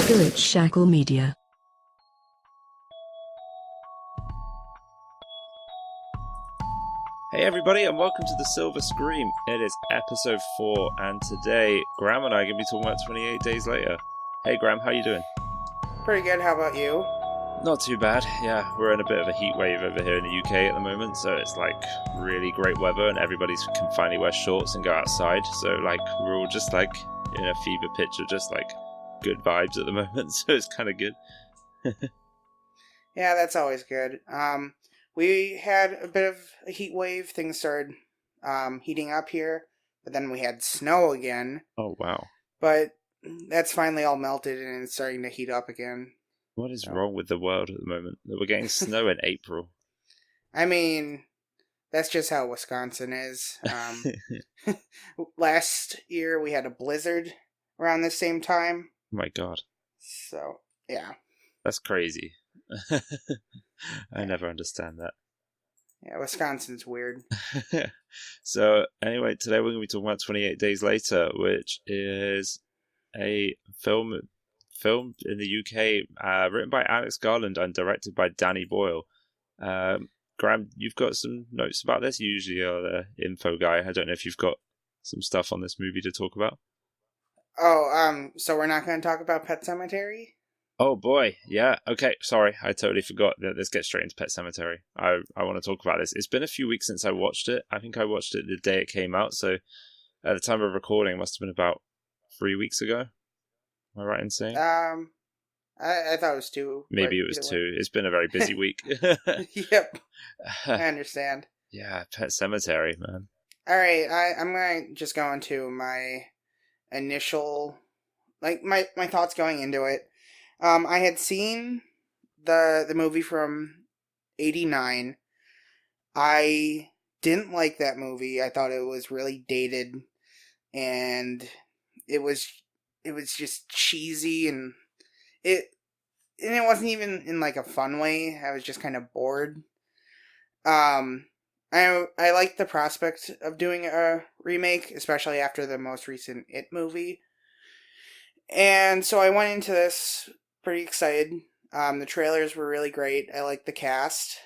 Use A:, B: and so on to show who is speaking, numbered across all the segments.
A: Spirit Shackle Media.
B: Hey everybody, and welcome to the Silver Scream. It is episode 4, and today Grahm and I are going to be talking about 28 Days Later. Hey Grahm, how you doing?
C: Pretty good, how about you?
B: Not too bad. Yeah, we're in a bit of a heat wave over here in the UK at the moment, so it's like really great weather, and everybody can finally wear shorts and go outside. So like we're all just like in a fever pitch of just like good vibes at the moment. So it's kind of good.
C: Yeah, that's always good. We had a bit of a heat wave. Things started heating up here, but then we had snow again.
B: Oh wow,
C: But that's finally all melted and it's starting to heat up again.
B: what is
C: So,
B: wrong with the world at the moment? That we're getting snow in April.
C: I mean, that's just how Wisconsin is. Last year we had a blizzard around the same time.
B: Oh my god,
C: So, yeah.
B: that's crazy. I never understand that.
C: Yeah, Wisconsin's weird.
B: So anyway, today we're going to be talking about 28 Days Later, which is a film filmed in the UK, written by Alex Garland and directed by Danny Boyle. Graham, you've got some notes about this. You usually are the info guy. I don't know if you've got some stuff on this movie to talk about.
C: Oh, so we're not going to talk about Pet Sematary?
B: Oh boy, yeah. Okay, sorry, I totally forgot. Let's get straight into Pet Sematary. I want to talk about this. It's been a few weeks since I watched it. I think I watched it the day it came out, so at the time of recording, it must have been about 3 weeks ago. Am I right in saying?
C: I thought it was 2.
B: Maybe it was 2. It's been a very busy week.
C: Yep, I understand.
B: Yeah, Pet Sematary, man.
C: Alright, I'm going to just go into my initial, like, my thoughts going into it. I had seen the movie from 89. I didn't like that movie. I thought it was really dated, and it was just cheesy, and it wasn't even in like a fun way. I was just kind of bored. Um, I like the prospect of doing a remake, especially after the most recent It movie. And so I went into this pretty excited. The trailers were really great. I liked the cast,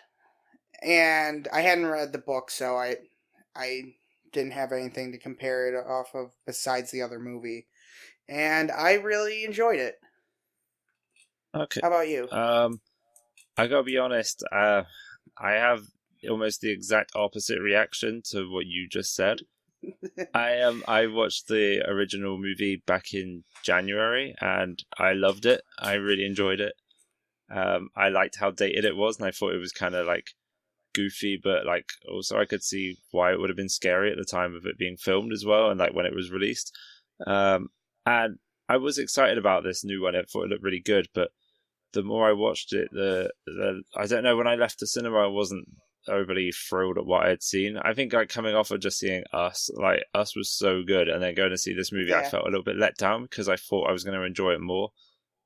C: and I hadn't read the book, so I didn't have anything to compare it off of besides the other movie, and I really enjoyed it.
B: Okay.
C: How about you?
B: I gotta be honest. I have almost the exact opposite reaction to what you just said. I watched the original movie back in January, and I loved it. I really enjoyed it. I liked how dated it was, and I thought it was kind of like goofy, but like also I could see why it would have been scary at the time of it being filmed as well, and like when it was released. And I was excited about this new one. I thought it looked really good, but the more I watched it, the I don't know. When I left the cinema, I wasn't overly thrilled at what I had seen. I think like coming off of just seeing Us, like Us was so good, and then going to see this movie, I
C: Yeah.
B: felt a little bit let down because I thought I was going to enjoy it more.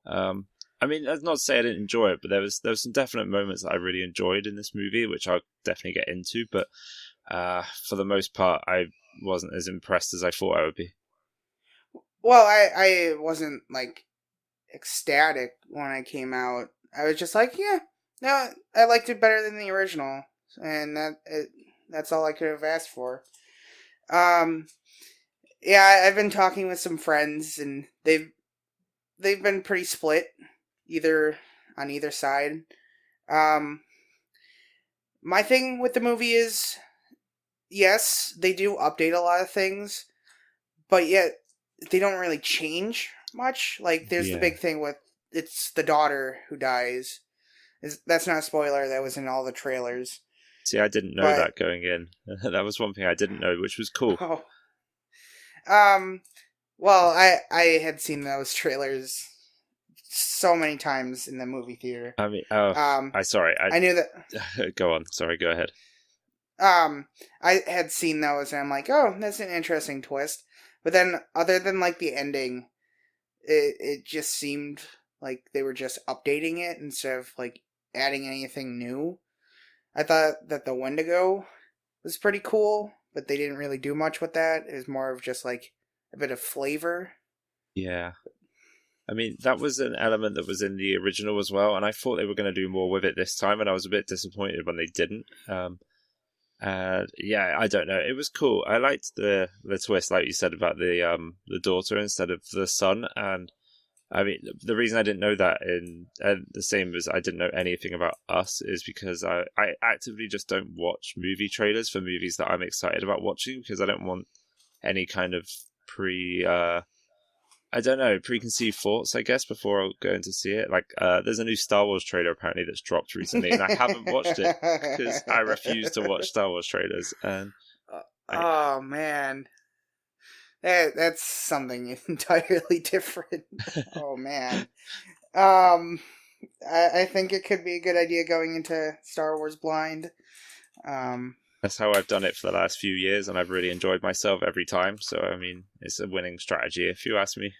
B: I mean, that's not to say I didn't enjoy it, but there was some definite moments that I really enjoyed in this movie, which I'll definitely get into. But for the most part, I wasn't as impressed as I thought I would be.
C: Well, I wasn't like ecstatic when I came out. I was just like, yeah, no, I liked it better than the original, and that's all I could have asked for. Um, yeah, I've been talking with some friends, and they've been pretty split, either on either side. Um, my thing with the movie is, yes, they do update a lot of things, but yet they don't really change much. Like, there's the
B: Yeah.
C: big thing with it's the daughter who dies. That's not a spoiler. That was in all the trailers.
B: See, I didn't know
C: But
B: that going in. That was one thing I didn't know, which was cool.
C: oh, um, well, I had seen those trailers so many times in the movie theater.
B: I mean, oh,
C: Um,
B: sorry.
C: I knew that.
B: Go on. Sorry, go ahead.
C: I had seen those, and I'm like, oh, that's an interesting twist. But then, other than like the ending, it just seemed like they were just updating it instead of like adding anything new. I thought that the Wendigo was pretty cool, but they didn't really do much with that. It was more of just like a bit of flavor.
B: Yeah. I mean, that was an element that was in the original as well, and I thought they were going to do more with it this time, and I was a bit disappointed when they didn't. Yeah, I don't know. It was cool. I liked the twist, like you said, about the daughter instead of the son, and I mean, the reason I didn't know that, in the same as I didn't know anything about Us, is because I actively just don't watch movie trailers for movies that I'm excited about watching, because I don't want any kind of I don't know, preconceived thoughts, I guess, before I go in to see it. Like, there's a new Star Wars trailer apparently that's dropped recently, and I haven't watched it because I refuse to watch Star Wars trailers. And
C: oh man, that's something entirely different. Oh man, um, I think it could be a good idea going into Star Wars blind.
B: That's how I've done it for the last few years, and I've really enjoyed myself every time. So, I mean, it's a winning strategy, if you ask me.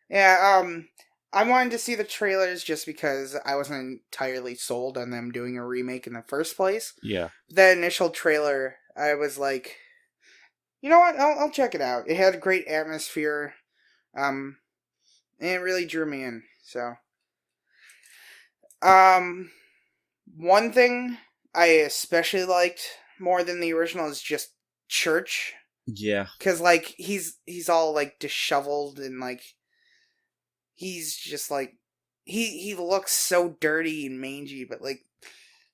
C: Yeah, I wanted to see the trailers just because I wasn't entirely sold on them doing a remake in the first place.
B: Yeah.
C: That initial trailer, I was like, you know what? I'll check it out. It had a great atmosphere, and it really drew me in. So, one thing I especially liked more than the original is just Church,
B: Yeah.
C: because like he's all like disheveled and like he's just like he looks so dirty and mangy, but like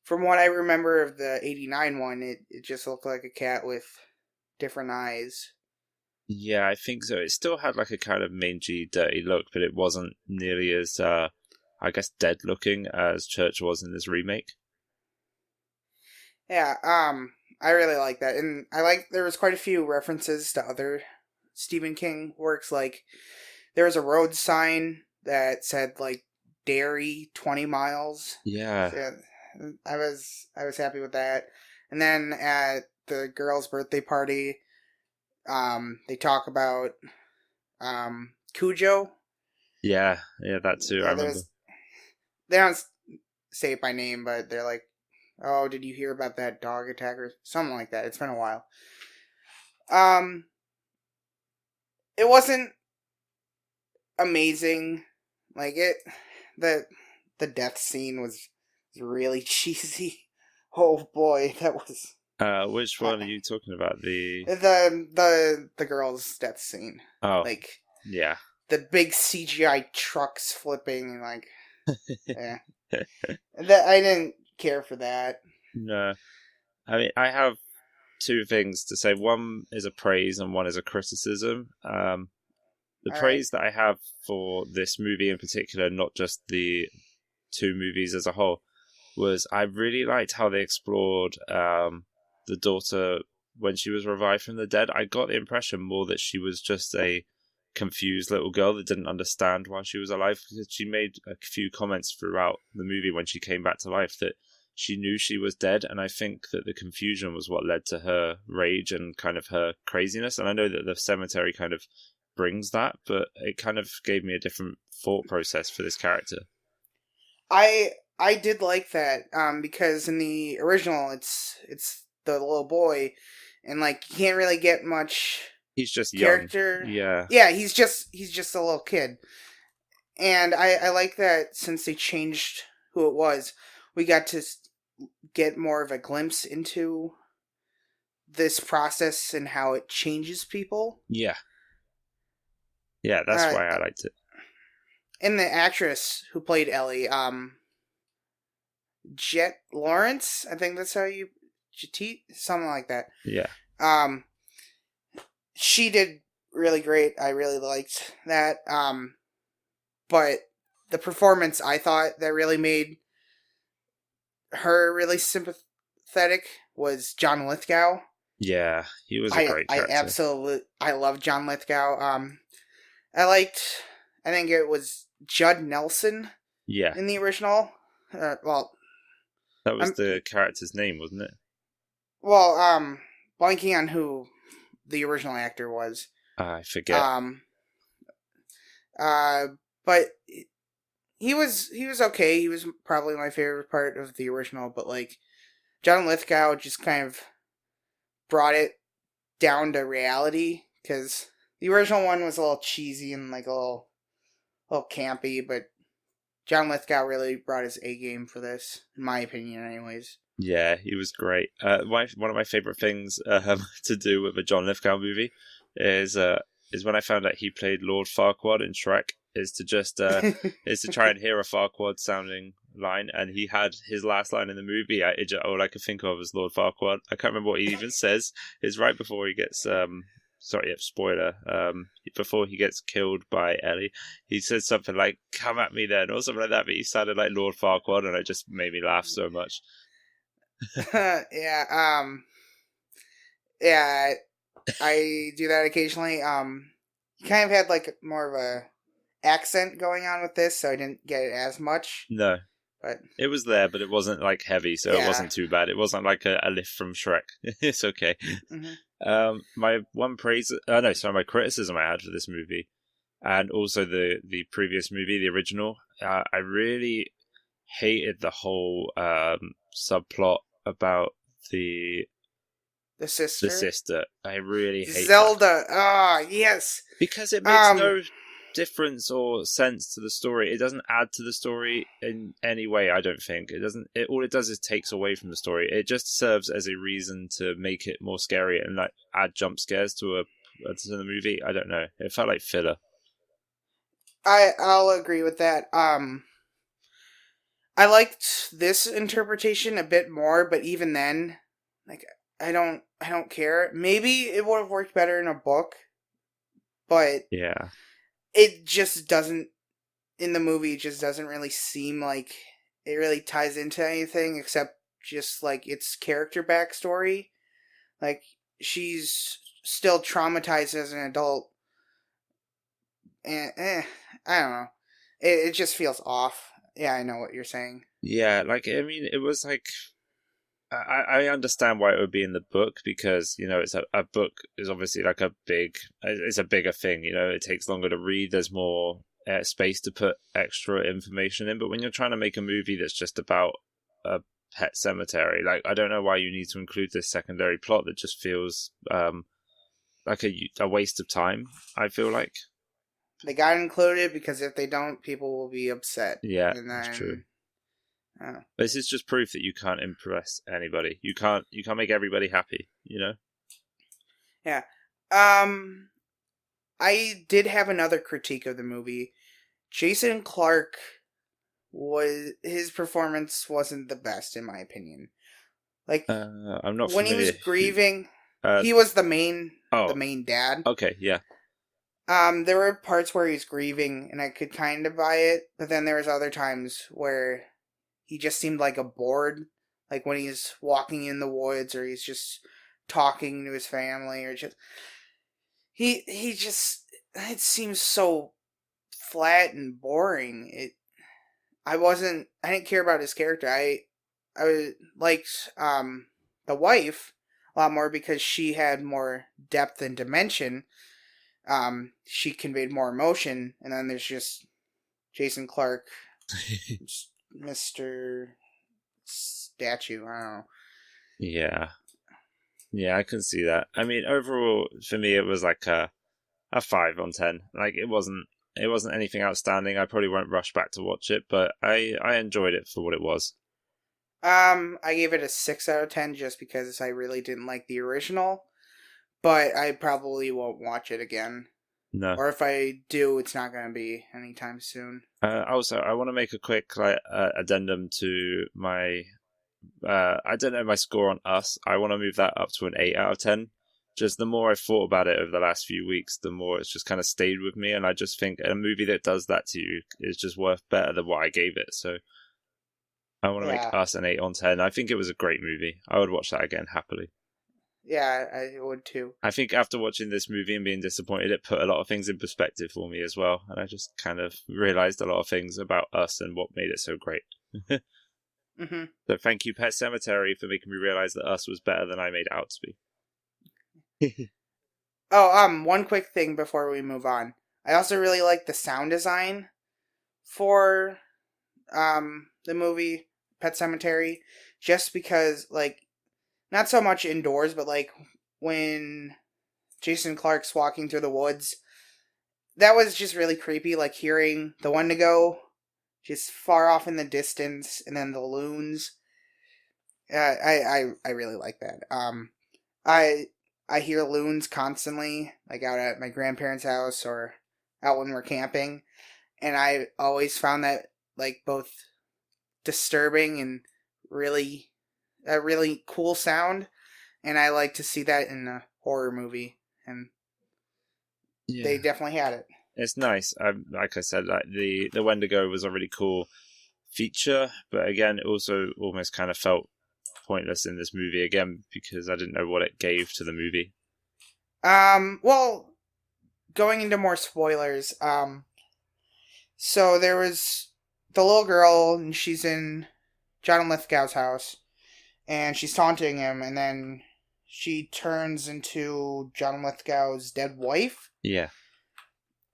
C: from what I remember of the 89 one, it just looked like a cat with different eyes.
B: Yeah, I think so. It still had like a kind of mangy, dirty look, but it wasn't nearly as, I guess, dead looking as Church was in this remake.
C: Yeah, I really like that. And I like there was quite a few references to other Stephen King works. Like there was a road sign that said like dairy 20 miles.
B: Yeah.
C: So, I was happy with that. And then at the girl's birthday party, they talk about Cujo.
B: Yeah, that too. I
C: Yeah,
B: remember.
C: they don't say it by name, but they're like, "Oh, did you hear about that dog attack or something like that?" It's been a while. Um, it wasn't amazing. Like the the death scene was really cheesy. Oh boy, that was
B: Which one are you talking about?
C: the girl's death scene.
B: Oh,
C: Like
B: yeah.
C: the big CGI trucks flipping and like yeah. That I didn't care for that.
B: No, I mean, I have two things to say. One is a praise and one is a criticism. The
C: All right.
B: praise that I have for this movie in particular, not just the two movies as a whole, was I really liked how they explored the daughter when she was revived from the dead. I got the impression more that she was just a confused little girl that didn't understand why she was alive, because she made a few comments throughout the movie when she came back to life that she knew she was dead, and I think that the confusion was what led to her rage and kind of her craziness. And I know that the cemetery kind of brings that, but it kind of gave me a different thought process for this character.
C: I did like that because in the original it's the little boy and like you can't really get much
B: He's just young.
C: character.
B: Yeah.
C: Yeah, he's just a little kid. And I like that since they changed who it was, we got to get more of a glimpse into this process and how it changes people.
B: Yeah. Yeah, that's
C: Uh,
B: why I liked it.
C: and the actress who played Ellie, Jet Lawrence, I think that's how you Jetit, something like that.
B: Yeah.
C: Um, she did really great. I really liked that. But the performance I thought that really made her really sympathetic was John Lithgow.
B: Yeah, he was a great character.
C: I love John Lithgow. I liked, I think it was Judd Nelson
B: Yeah,
C: in the original. Well,
B: that was
C: I'm
B: the character's name, wasn't it?
C: well, blanking on who the original actor was.
B: I forget.
C: Um, uh, but he was okay. He was probably my favorite part of the original. But like John Lithgow just kind of brought it down to reality because the original one was a little cheesy and like a a little campy, but John Lithgow really brought his A game for this, in my opinion, anyways.
B: Yeah, he was great. One of my favorite things to do with a John Lithgow movie is when I found out he played Lord Farquaad in Shrek. Is to try and hear a Farquaad sounding line, and he had his last line in the movie. All I could think of was Lord Farquaad. I can't remember what he even says. It's right before he gets sorry, yeah, spoiler. Before he gets killed by Ellie, he says something like "Come at me, then," or something like that. But he sounded like Lord Farquaad, and it just made me laugh so much.
C: Yeah, yeah, I do that occasionally. He kind of had like more of a accent going on with this, so I didn't get it as much.
B: No,
C: But
B: it was there, but it wasn't like heavy, so it
C: yeah.
B: wasn't too bad. It wasn't like a lift from Shrek. It's okay.
C: Mm-hmm.
B: My one praise, no, sorry, my criticism I had for this movie, and also the previous movie, the original, I really hated the whole subplot about
C: The
B: the
C: sister,
B: sister. I really hate that
C: Zelda. Ah, yes.
B: because it makes no difference or sense to the story. It doesn't add to the story in any way. I don't think it doesn't. All it does is takes away from the story. It just serves as a reason to make it more scary and like add jump scares to the movie. I don't know. It felt like filler.
C: I'll agree with that. I liked this interpretation a bit more, but even then, like I don't care. Maybe it would have worked better in a book, but
B: Yeah.
C: it just doesn't in the movie. It just doesn't really seem like it really ties into anything except just like its character backstory. Like she's still traumatized as an adult, and I don't know. It just feels off. Yeah, I know what you're saying.
B: Yeah, like I mean, it was like I understand why it would be in the book because it's a book is obviously like it's a bigger thing. It takes longer to read. There's more space to put extra information in. But when you're trying to make a movie that's just about a pet cemetery, like I don't know why you need to include this secondary plot that just feels like a waste of time. I feel like.
C: They got included because if they don't, people will be upset.
B: Yeah,
C: And
B: that's true.
C: then, oh.
B: This is just proof that you can't impress anybody. You can't make everybody happy.
C: Yeah. I did have another critique of the movie. Jason Clarke his performance wasn't the best in my opinion. Like
B: I'm not
C: when he was
B: familiar.
C: grieving,
B: Uh,
C: he was the
B: oh,
C: main dad.
B: okay, yeah.
C: There were parts where he's grieving and I could kind of buy it, but then there was other times where he just seemed like a bored, like when he's walking in the woods or he's just talking to his family or just he just it seems so flat and boring. I didn't care about his character. I liked the wife a lot more because she had more depth and dimension. She conveyed more emotion, and then there's just Jason Clarke, Mr. Statue. I don't know.
B: Yeah. Yeah, I can see that. I mean, overall, for me, it was like a 5 on 10. Like, it wasn't anything outstanding. I probably won't rush back to watch it, but I enjoyed it for what it was.
C: I gave it a 6 out of 10 just because I really didn't like the original, but I probably won't watch it again.
B: No.
C: Or if I do, it's not going to be anytime soon.
B: Also, I want to make a quick addendum to my I don't know my score on Us. I want to move that up to an 8 out of 10. Just the more I've thought about it over the last few weeks, the more it's just kind of stayed with me, and I just think a movie that does that to you is just worth better than what I gave it. So I want to make
C: Yeah.
B: Us an 8 on 10. I think it was a great movie. I would watch that again happily.
C: Yeah, I would too.
B: I think after watching this movie and being disappointed, it put a lot of things in perspective for me as well, and I just kind of realized a lot of things about Us and what made it so great.
C: Mm-hmm.
B: So thank you, Pet Sematary, for making me realize that Us was better than I made it out to be.
C: Oh, one quick thing before we move on. I also really like the sound design for the movie Pet Sematary, just because like not so much indoors, but like when Jason Clarke's walking through the woods, that was just really creepy, like hearing the Wendigo just far off in the distance, and then the loons. I really like that. I I hear loons constantly, like out at my grandparents' house or out when we're camping, and I always found that like both disturbing and really a really cool sound, and I like to see that in a horror movie, and they
B: Yeah,
C: definitely had it.
B: it's nice. Like I said, like the Wendigo was a really cool feature, but again, it also almost kind of felt pointless in this movie again because I didn't know what it gave to the movie.
C: Well, going into more spoilers, so there was the little girl, and she's in John Lithgow's house, and she's taunting him, and then she turns into John Lithgow's dead wife.
B: Yeah.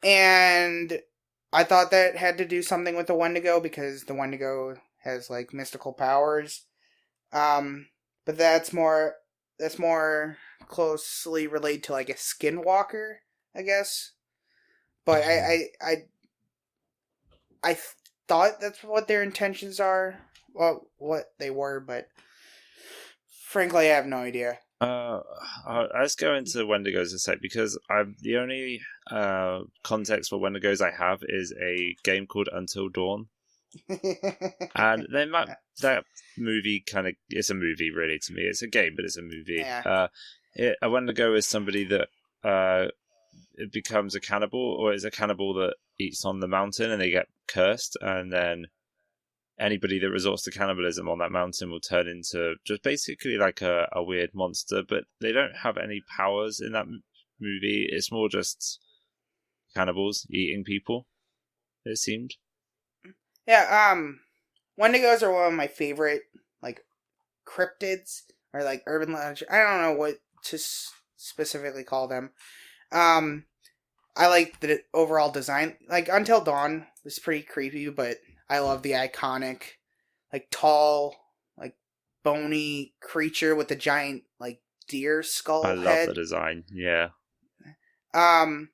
C: And I thought that had to do something with the Wendigo because the Wendigo has like mystical powers. But that's more closely related to like a skinwalker, I guess. But I thought that's what their intentions are. Well, what they were, but frankly, I have no idea.
B: Let's go into Wendigos a sec because I'm the only context for Wendigos I have is a game called Until Dawn, and they might that movie kind of it's a movie really to me. It's a game, but it's a movie.
C: Yeah.
B: A Wendigo is somebody that it becomes a cannibal, or is a cannibal that eats on the mountain and they get cursed, and then anybody that resorts to cannibalism on that mountain will turn into just basically like a weird monster, but they don't have any powers in that movie. It's more just cannibals eating people, it seemed.
C: Yeah, Wendigos are one of my favorite, like, cryptids, or, like, urban legend. I don't know what to specifically call them. Um, I like the overall design. Like, Until Dawn was pretty creepy, but I love the iconic, like, tall, like, bony creature with a giant, like, deer
B: I
C: skull
B: love the
C: head.
B: design, yeah.
C: Um,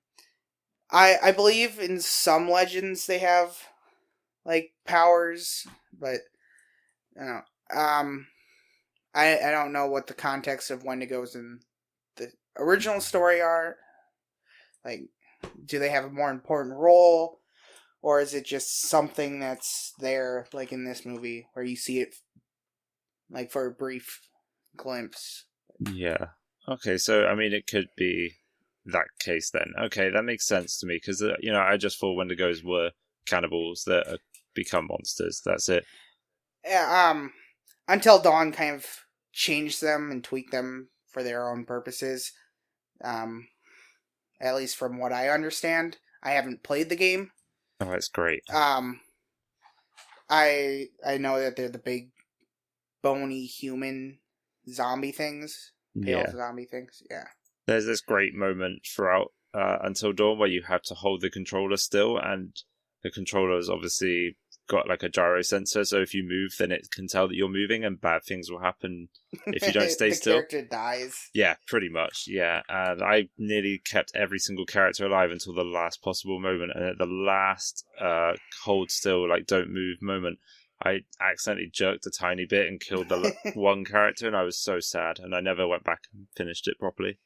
C: I believe in some legends they have, like, powers, but, you know, um, I don't know what the context of Wendigos in the original story are. Like, do they have a more important role, or is it just something that's there, like in this movie, where you see it like for a brief glimpse?
B: Yeah. Okay, so I mean, it could be that case then. Okay, that makes sense to me because I just thought Wendigos were cannibals that become monsters. That's it.
C: Yeah, Until Dawn kind of changed them and tweaked them for their own purposes. Um, at least from what I understand. I haven't played the game.
B: Oh, that's great.
C: Um, I know that they're the big bony human zombie things, pale
B: Yeah.
C: zombie things. Yeah.
B: There's this great moment throughout Until Dawn where you have to hold the controller still, and the controller's obviously got like a gyro sensor, so if you move, then it can tell that you're moving, and bad things will happen if you don't stay
C: The
B: still.
C: character dies.
B: Yeah, pretty much. Yeah, and I nearly kept every single character alive until the last possible moment, and at the last hold still, like don't move moment, I accidentally jerked a tiny bit and killed the one character, and I was so sad, and I never went back and finished it properly.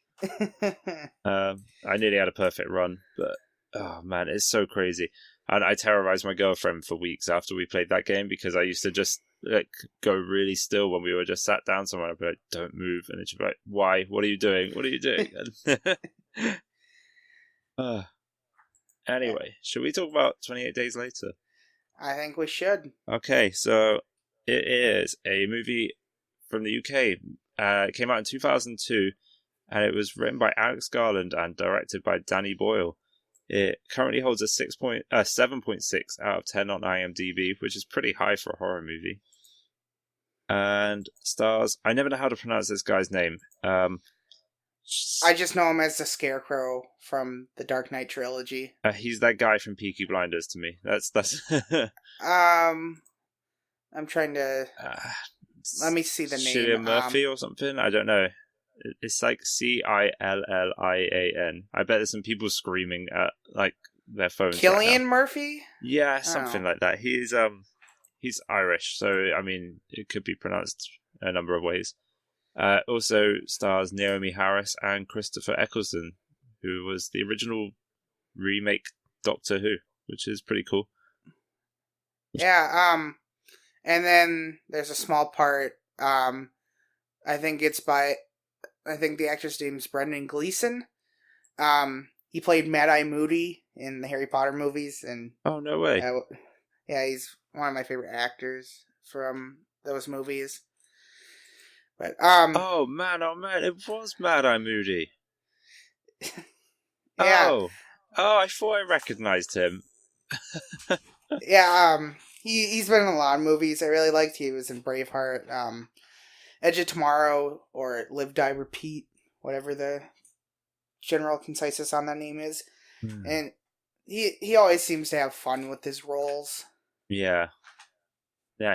B: I nearly had a perfect run, but oh man, it's so crazy. And I terrorized my girlfriend for weeks after we played that game because I used to just like go really still when we were just sat down somewhere. I'd be like, "Don't move," and then she'd be like, "Why? What are you doing? What are you doing?" uh, anyway, should we talk about 28 Days Later?
C: I think we should.
B: Okay, so it is a movie from the UK. It came out in 2002, and it was written by Alex Garland and directed by Danny Boyle. It currently holds a 7.6 out of 10 on IMDb, which is pretty high for a horror movie. And stars, I never know how to pronounce this guy's name.
C: I just know him as the Scarecrow from the Dark Knight trilogy.
B: He's that guy from Peaky Blinders to me. That's
C: I'm trying to. Let me see the name.
B: Cillian Murphy or something. I don't know. It's like Cillian. I bet there's some people screaming at like their phones right now.
C: Cillian Murphy?
B: Yeah,
C: Oh.
B: something like that. He's Irish, so I mean it could be pronounced a number of ways. Also stars Naomi Harris and Christopher Eccleston, who was the original remake Doctor Who, which is pretty cool.
C: Yeah, and then there's a small part, I think the actor's name is Brendan Gleeson. He played Mad Eye Moody in the Harry Potter movies, and
B: Oh no way!
C: yeah, he's one of my favorite actors from those movies. But
B: Oh man, it was Mad Eye Moody.
C: yeah,
B: I thought I recognized him.
C: yeah, he's been in a lot of movies I really liked. He was in Braveheart, Edge of Tomorrow, or Live Die Repeat, whatever the general concisus on that name is. And he always seems to have fun with his roles.
B: Yeah,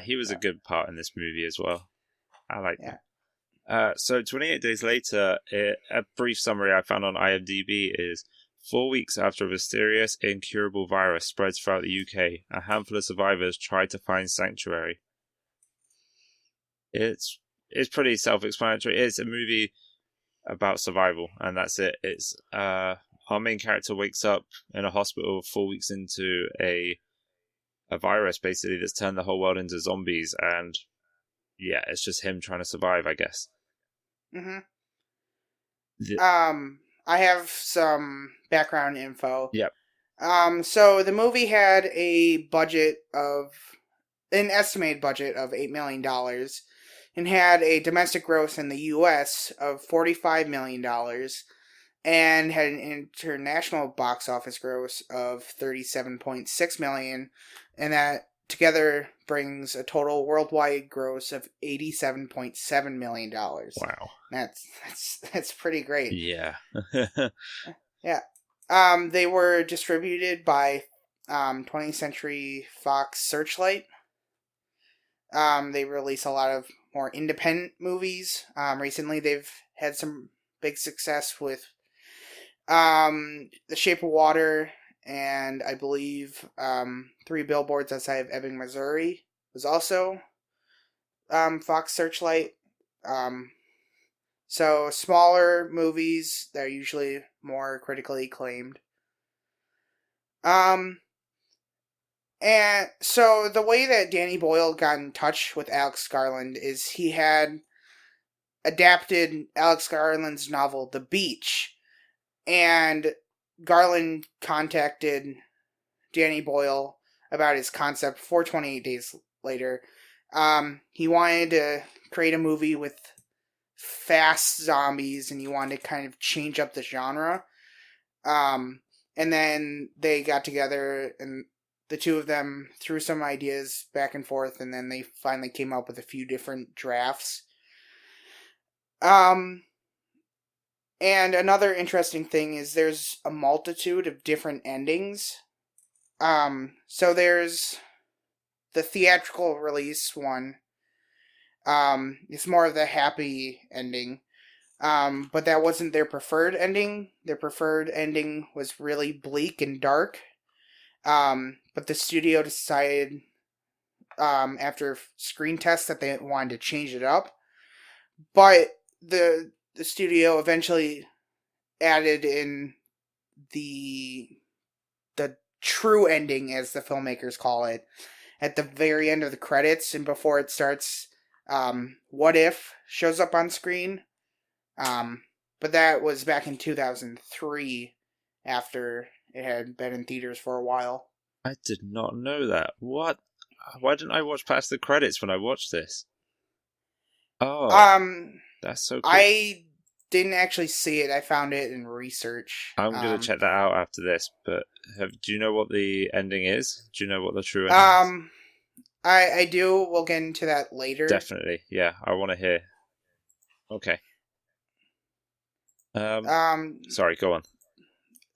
B: he was a good part in this movie as well. I like him. So 28 days later, a brief summary I found on IMDb is 4 weeks after a mysterious, incurable virus spreads throughout the UK, a handful of survivors try to find sanctuary. It's pretty self-explanatory. It's a movie about survival, and that's it. It's our main character wakes up in a hospital 4 weeks into a virus basically that's turned the whole world into zombies, and yeah, it's just him trying to survive, I guess.
C: Mm-hmm. I have some background info.
B: Yep.
C: So the movie had an estimated budget of $8 million, and had a domestic gross in the U.S. of $45 million, and had an international box office gross of $37.6 million, and that together brings a total worldwide gross of $87.7 million.
B: Wow.
C: That's pretty great.
B: Yeah.
C: Yeah. They were distributed by 20th Century Fox Searchlight. They release a lot of more independent movies. Recently, they've had some big success with The Shape of Water, and I believe 3 Billboards Outside of Ebbing, Missouri was also Fox Searchlight. So smaller movies that are usually more critically acclaimed. And so the way that Danny Boyle got in touch with Alex Garland is he had adapted Alex Garland's novel The Beach, and Garland contacted Danny Boyle about his concept for 28 Days Later. He wanted to create a movie with fast zombies, and he wanted to kind of change up the genre. And then they got together, and the two of them threw some ideas back and forth, and then they finally came up with a few different drafts. And another interesting thing is there's a multitude of different endings. So there's the theatrical release one. It's more of the happy ending. But that wasn't their preferred ending. Their preferred ending was really bleak and dark. But the studio decided, after screen tests, that they wanted to change it up. But the studio eventually added in the true ending, as the filmmakers call it, at the very end of the credits, and before it starts, What If shows up on screen. But that was back in 2003, after it had been in theaters for a while.
B: I did not know that. What? Why didn't I watch past the credits when I watched this? Oh, that's so cool.
C: I didn't actually see it. I found it in research.
B: I'm going to check that out after this, but do you know what the ending is? Do you know what the true ending is?
C: I do. We'll get into that later.
B: Definitely, yeah. I want to hear. Okay. Sorry, go on.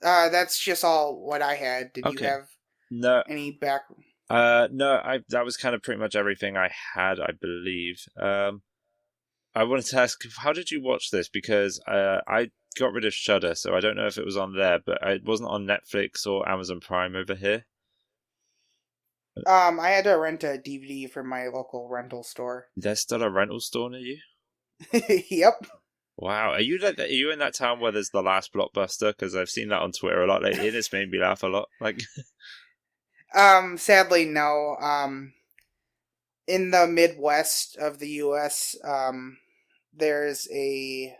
C: That's just all what I had. Did you have any back?
B: No, that was kind of pretty much everything I had, I believe. I wanted to ask, how did you watch this? Because I got rid of Shudder, so I don't know if it was on there, but it wasn't on Netflix or Amazon Prime over here.
C: I had to rent a DVD from my local rental store.
B: There's still a rental store near you?
C: Yep.
B: Wow, are you in that town where there's the last Blockbuster? Because I've seen that on Twitter a lot lately, and it's made me laugh a lot. Like,
C: Sadly, no. In the Midwest of the U.S., there's a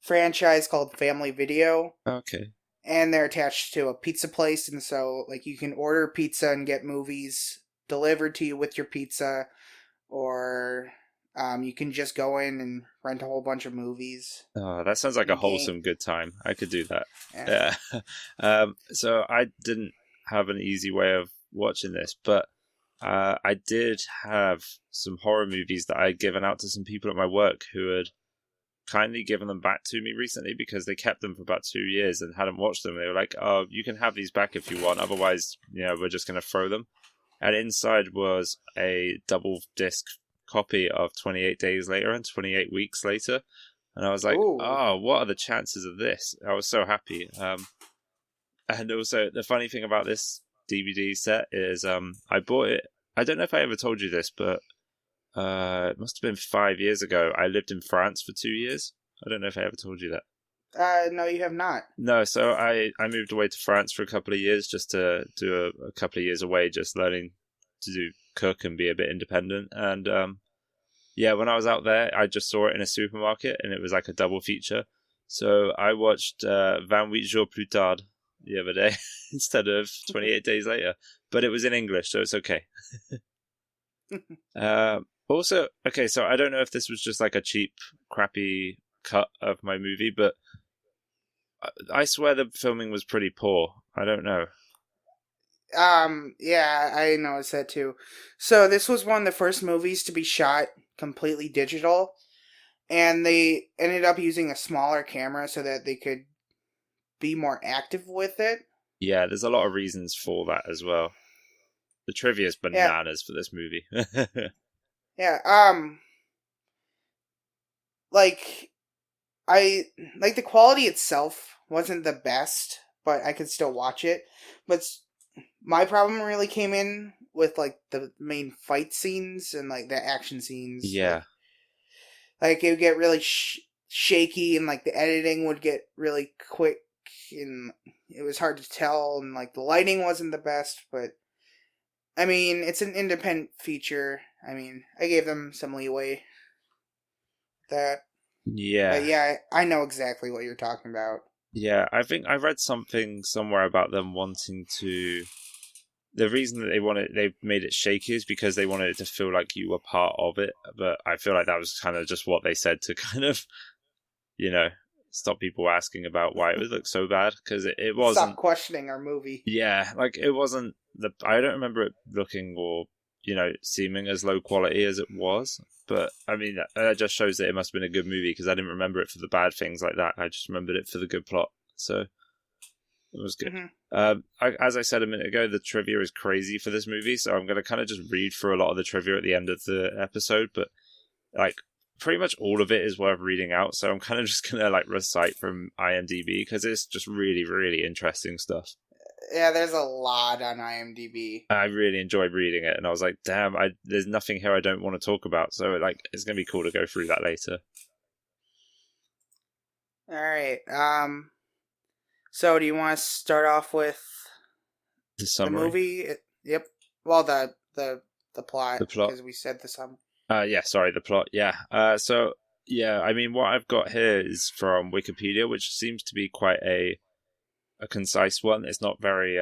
C: franchise called Family Video,
B: okay,
C: and they're attached to a pizza place, and so like you can order pizza and get movies delivered to you with your pizza, or you can just go in and rent a whole bunch of movies
B: oh, that sounds like a
C: and game.
B: wholesome good time. I could do that.
C: Yeah.
B: Yeah. So I didn't have an easy way of watching this, but I did have some horror movies that I'd given out to some people at my work who had kindly given them back to me recently because they kept them for about 2 years and hadn't watched them. They were like, "Oh, you can have these back if you want. Otherwise, we're just going to throw them." And inside was a double disc copy of 28 Days Later and 28 Weeks Later. And I was like,
C: Ooh.
B: "Oh, what are the chances of this?" I was so happy. And also, the funny thing about this DVD set is I bought it. I don't know if I ever told you this, but it must have been 5 years ago. I lived in France for 2 years. I don't know if I ever told you that.
C: No, you have not.
B: No, so I moved away to France for a couple of years just to do a couple of years away, just learning to cook and be a bit independent. And yeah, when I was out there, I just saw it in a supermarket and it was like a double feature. So I watched 28 Jours Plus Tard the other day instead of 28 Days Later, but it was in English, so it's okay. Also, okay, so I don't know if this was just like a cheap, crappy cut of my movie, but I swear the filming was pretty poor. I don't know.
C: Yeah, I noticed that too. So this was one of the first movies to be shot completely digital, and they ended up using a smaller camera so that they could be more active with it.
B: Yeah, there's a lot of reasons for that as well. The trivia is
C: Yeah,
B: bananas for this movie.
C: yeah. Like I like the quality itself wasn't the best, but I could still watch it. But my problem really came in with like the main fight scenes and like the action scenes.
B: Yeah.
C: Like it would get really shaky, and like the editing would get really quick, and it was hard to tell, and like the lighting wasn't the best. But I mean, it's an independent feature. I mean, I gave them some leeway. That, but
B: Yeah.
C: yeah, I know exactly what you're talking about.
B: Yeah, I think I read something somewhere about them wanting to. The reason that they made it shaky is because they wanted it to feel like you were part of it. But I feel like that was kind of just what they said to kind of, you know, stop people asking about why it would look so bad because it wasn't.
C: Stop questioning our movie.
B: Yeah, like it wasn't I don't remember it looking or seeming as low quality as it was. But I mean, that just shows that it must have been a good movie because I didn't remember it for the bad things like that. I just remembered it for the good plot. So it was good.
C: Mm-hmm.
B: As I said a minute ago, the trivia is crazy for this movie, so I'm going to kind of just read through a lot of the trivia at the end of the episode. But like, pretty much all of it is worth reading out. So I'm kind of just going to like recite from IMDb because it's just really, really interesting stuff.
C: Yeah, there's a lot on IMDb.
B: I really enjoyed reading it, and I was like, "Damn, there's nothing here I don't want to talk about." So, like, it's gonna be cool to go through that later.
C: All right. So do you want to start off with
B: The
C: the
B: summary,
C: movie? Yep. Well, the plot,
B: the plot.
C: because we said the summary.
B: Yeah, sorry, the plot. Yeah. So yeah, I mean, what I've got here is from Wikipedia, which seems to be quite a concise one. It's not very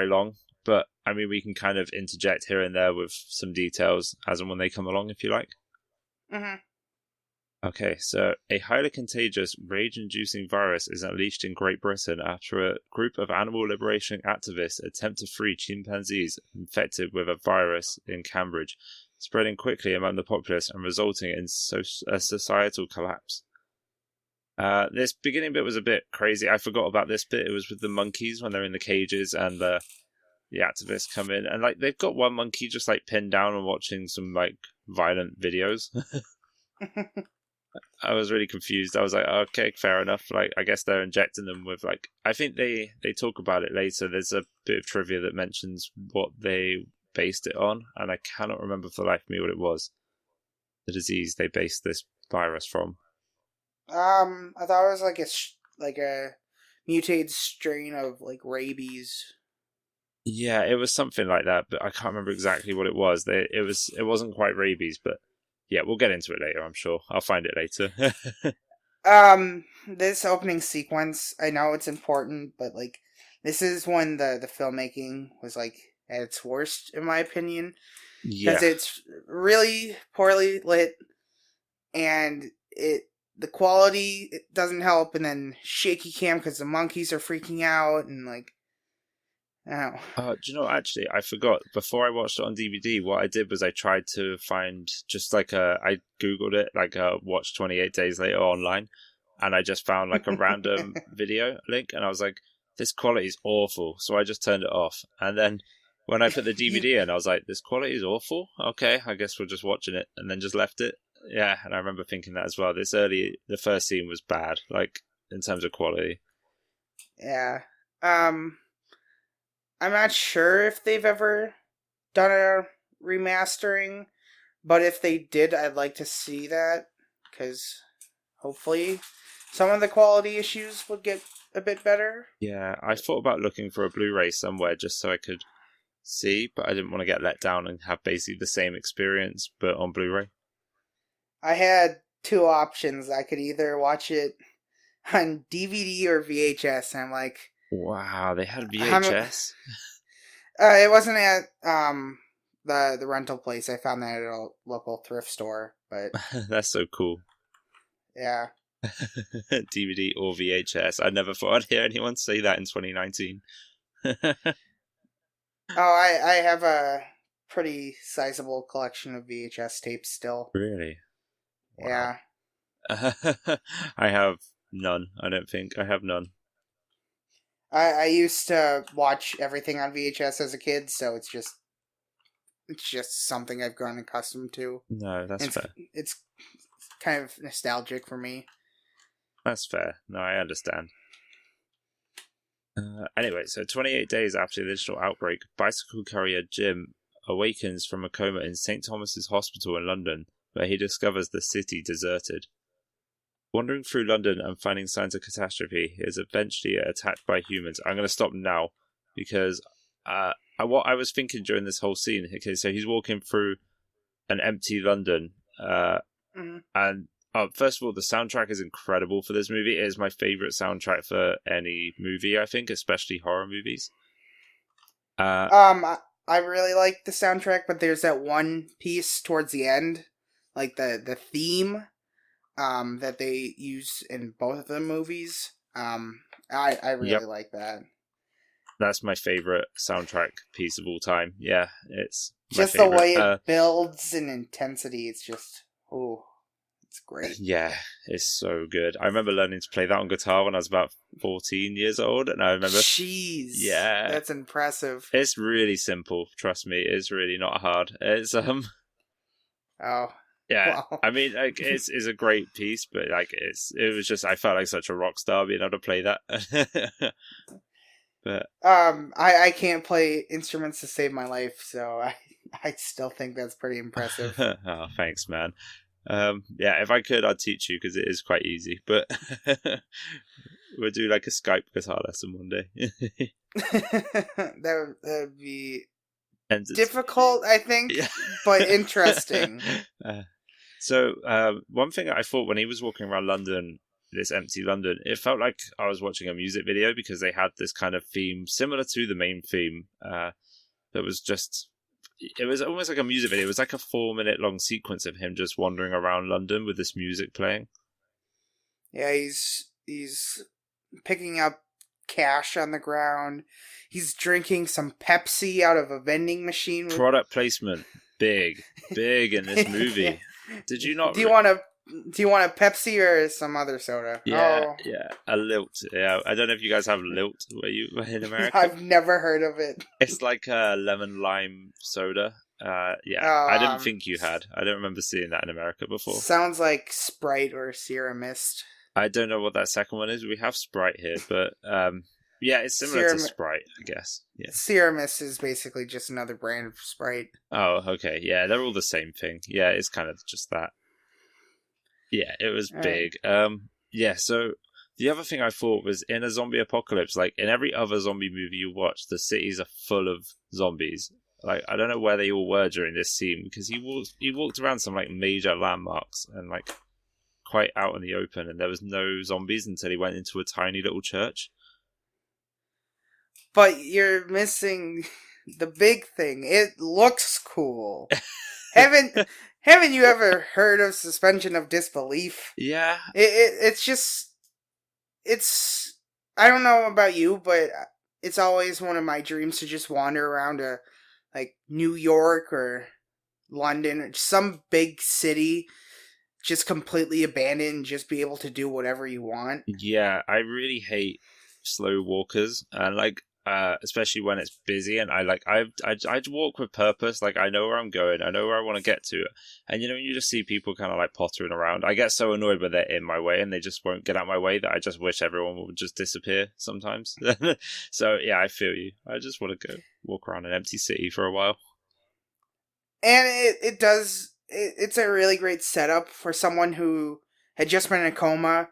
B: long, but I mean, we can kind of interject here and there with some details as and when they come along, if you like.
C: Mm-hmm.
B: Okay, so a highly contagious, rage-inducing virus is unleashed in Great Britain after a group of animal liberation activists attempt to free chimpanzees infected with a virus in Cambridge, spreading quickly among the populace and resulting in a societal collapse. This beginning bit was a bit crazy. I forgot about this bit. It was with the monkeys when they're in the cages and the activists come in, and like they've got one monkey just like pinned down and watching some like violent videos. I was really confused. I was like, okay, fair enough. Like, I guess they're injecting them with like. I think they talk about it later. There's a bit of trivia that mentions what they based it on, and I cannot remember for the life of me what it was. The disease they based this virus from.
C: I thought it was like a mutated strain of like rabies.
B: Yeah, it was something like that, but I can't remember exactly what it was. It wasn't quite rabies, but yeah, we'll get into it later. I'm sure I'll find it later.
C: This opening sequence, I know it's important, but like, this is when the filmmaking was like at its worst, in my opinion, because
B: Yeah.
C: it's really poorly lit, and the quality it doesn't help, and then shaky cam because the monkeys are freaking out, and like, oh,
B: Do you know, actually, I forgot. Before I watched it on DVD, what I did was I tried to find just like I Googled it, like watch 28 Days Later online, and I just found like a random video link, and I was like, this quality is awful. So I just turned it off. And then when I put the
C: you,
B: DVD in, I was like, this quality is awful? Okay, I guess we're just watching it, and then just left it. Yeah, and I remember thinking that as well. The first scene was bad, like in terms of quality.
C: yeah. Um, I'm not sure if they've ever done a remastering, but if they did, I'd like to see that, because hopefully some of the quality issues would get a bit better.
B: Yeah, I thought about looking for a Blu-ray somewhere just so I could see, but I didn't want to get let down and have basically the same experience, but on Blu-ray.
C: I had two options. I could either watch it on DVD or VHS, and I'm like,
B: Wow, they had
C: how mu-
B: VHS.
C: it wasn't at the rental place. I found that at a local thrift store, but
B: That's so cool.
C: yeah.
B: DVD or VHS. I never thought I'd hear anyone say that in 2019.
C: Oh, I have a pretty sizable collection of VHS tapes still.
B: Really? Wow.
C: Yeah.
B: I have none. I don't think I have none.
C: I used to watch everything on VHS as a kid, so it's just something I've grown accustomed to.
B: No, that's
C: And
B: fair.
C: it's kind of nostalgic for me.
B: That's fair. No, I understand. Anyway, so 28 days after the initial outbreak, bicycle carrier Jim awakens from a coma in St. Thomas's Hospital in London, where he discovers the city deserted. Wandering through London and finding signs of catastrophe, he is eventually attacked by humans. I'm going to stop now because what I was thinking during this whole scene. Okay, so he's walking through an empty London,
C: Mm-hmm.
B: and first of all, the soundtrack is incredible for this movie. It is my favorite soundtrack for any movie, I think, especially horror movies.
C: I really like the soundtrack, but there's that one piece towards the end, like the theme, that they use in both of the movies. I really like that.
B: That's my favorite soundtrack piece of all time. Yeah, it's my
C: Just the
B: favorite.
C: way it builds in intensity, it's just, oh, it's great.
B: Yeah, it's so good. I remember learning to play that on guitar when I was about 14 years old, and I remember,
C: Jeez,
B: yeah,
C: that's impressive.
B: it's really simple. Trust me, it's really not hard. It's
C: Oh,
B: yeah.
C: wow.
B: I mean, like, it's a great piece, but like, it was just I felt like such a rock star being able to play that. But
C: I can't play instruments to save my life, so I still think that's pretty impressive.
B: oh, thanks, man. Yeah, if I could, I'd teach you because it is quite easy. But we'll do like a Skype guitar lesson one day.
C: That would be
B: And
C: difficult, I think,
B: yeah.
C: but interesting.
B: One thing I thought when he was walking around London, this empty London, it felt like I was watching a music video because they had this kind of theme similar to the main theme. That was just, it was almost like a music video. It was like a 4-minute long sequence of him just wandering around London with this music playing.
C: Yeah, he's picking up cash on the ground. He's drinking some Pepsi out of a vending machine.
B: Product placement, big in this movie.
C: Yeah.
B: Did you not?
C: Do you want a Pepsi or some other soda?
B: Yeah,
C: Oh.
B: yeah, a lilt. Yeah, I don't know if you guys have lilt where you in America.
C: I've never heard of it.
B: It's like a lemon lime soda. Yeah, I didn't
C: Oh,
B: think you had. I don't remember seeing that in America before.
C: sounds like Sprite or Sierra Mist.
B: I don't know what that second one is. We have Sprite here, but yeah, it's similar to
C: Sierra,
B: Sprite, I guess. Yeah.
C: Sierra Mist is basically just another brand of Sprite.
B: Oh, okay. Yeah, they're all the same thing. Yeah, it's kind of just that. Yeah, it was
C: All right.
B: big. Yeah, so the other thing I thought was in a zombie apocalypse, like in every other zombie movie you watch, the cities are full of zombies. Like I don't know where they all were during this scene because he walked around some like major landmarks and like quite out in the open, and there was no zombies until he went into a tiny little church.
C: But you're missing the big thing. It looks cool. Haven't you ever heard of suspension of disbelief?
B: Yeah,
C: It's just it's I don't know about you, but it's always one of my dreams to just wander around a like New York or London or some big city, just completely abandoned, and just be able to do whatever you want.
B: yeah, I really hate slow walkers, and like especially when it's busy. And I walk with purpose. Like I know where I'm going, I know where I want to get to, and you know when you just see people kind of like pottering around, I get so annoyed when they're in my way and they just won't get out my way that I just wish everyone would just disappear sometimes. So yeah, I feel you. I just want to go walk around an empty city for a while.
C: And it does it's a really great setup for someone who had just been in a coma.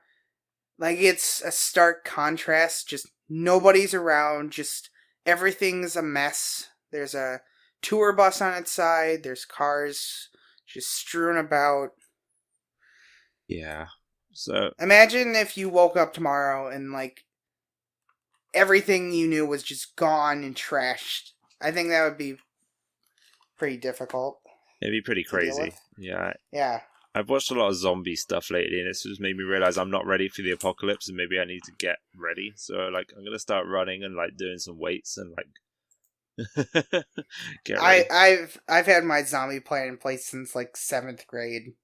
C: Like it's a stark contrast. Just nobody's around. Just everything's a mess. There's a tour bus on its side. There's cars just strewn about.
B: Yeah. So
C: Imagine if you woke up tomorrow and like everything you knew was just gone and trashed. I think that would be pretty difficult
B: it'd be pretty
C: to deal
B: crazy.
C: with.
B: Yeah.
C: Yeah.
B: I've watched a lot of zombie stuff lately, and it's just made me realize I'm not ready for the apocalypse, and maybe I need to get ready. So, like, I'm gonna start running and like doing some weights and like get ready.
C: I've had my zombie plan in place since like 7th grade.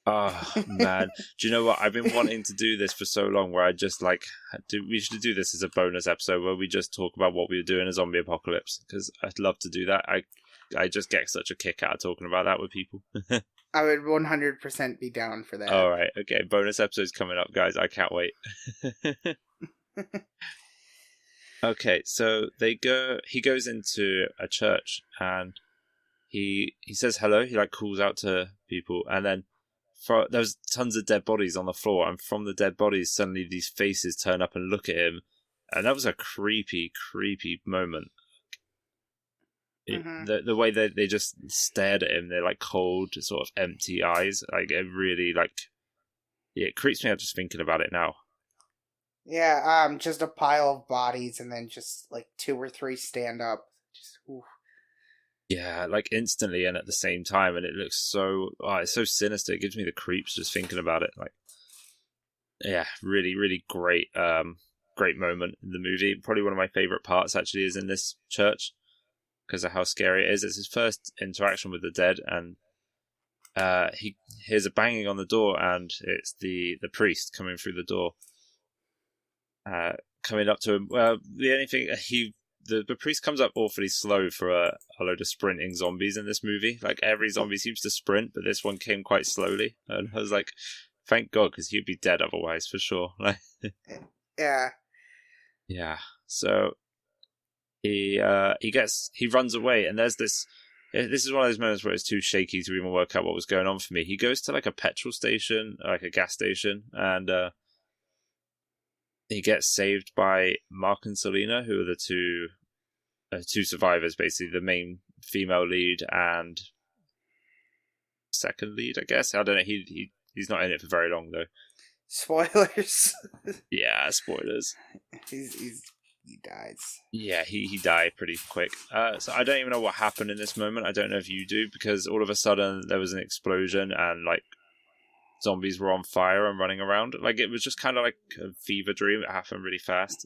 B: Oh man, do you know what? I've been wanting to do this for so long. Where I just like do. We should do this as a bonus episode where we just talk about what we would do in a zombie apocalypse because I'd love to do that. I just get such a kick out of talking about that with people.
C: I would 100% be down for that.
B: All right, okay. Bonus episodes coming up, guys. I can't wait. Okay, so they go. He goes into a church and he says hello. He like calls out to people, and then there's tons of dead bodies on the floor, and from the dead bodies, suddenly these faces turn up and look at him, and that was a creepy, creepy moment.
C: Mm-hmm.
B: The way they just stared at him, they're like cold, sort of empty eyes. Like it really it creeps me out just thinking about it now.
C: Yeah, just a pile of bodies and then just like 2 or 3 stand up. Just oof.
B: Yeah, like instantly and at the same time, and it looks so it's so sinister. It gives me the creeps just thinking about it. Like, yeah, really, really great, great moment in the movie. Probably one of my favorite parts actually is in this church because of how scary it is. It's his first interaction with the dead, and he hears a banging on the door, and it's the priest coming through the door, coming up to him. Well, the only thing the priest comes up awfully slow for a load of sprinting zombies in this movie. Like every zombie seems to sprint, but this one came quite slowly, and I was like, "Thank God," because he'd be dead otherwise for sure. Like,
C: Yeah.
B: yeah. So he runs away, and there's this. This is one of those moments where it's too shaky to even work out what was going on for me. He goes to like a petrol station, like a gas station, and he gets saved by Mark and Selena, who are the two survivors, basically the main female lead and second lead, I guess. I don't know. He's not in it for very long though.
C: Spoilers.
B: Yeah, spoilers.
C: He dies.
B: Yeah, he died pretty quick. So I don't even know what happened in this moment. I don't know if you do, because all of a sudden there was an explosion and like zombies were on fire and running around. Like it was just kind of like a fever dream. It happened really fast.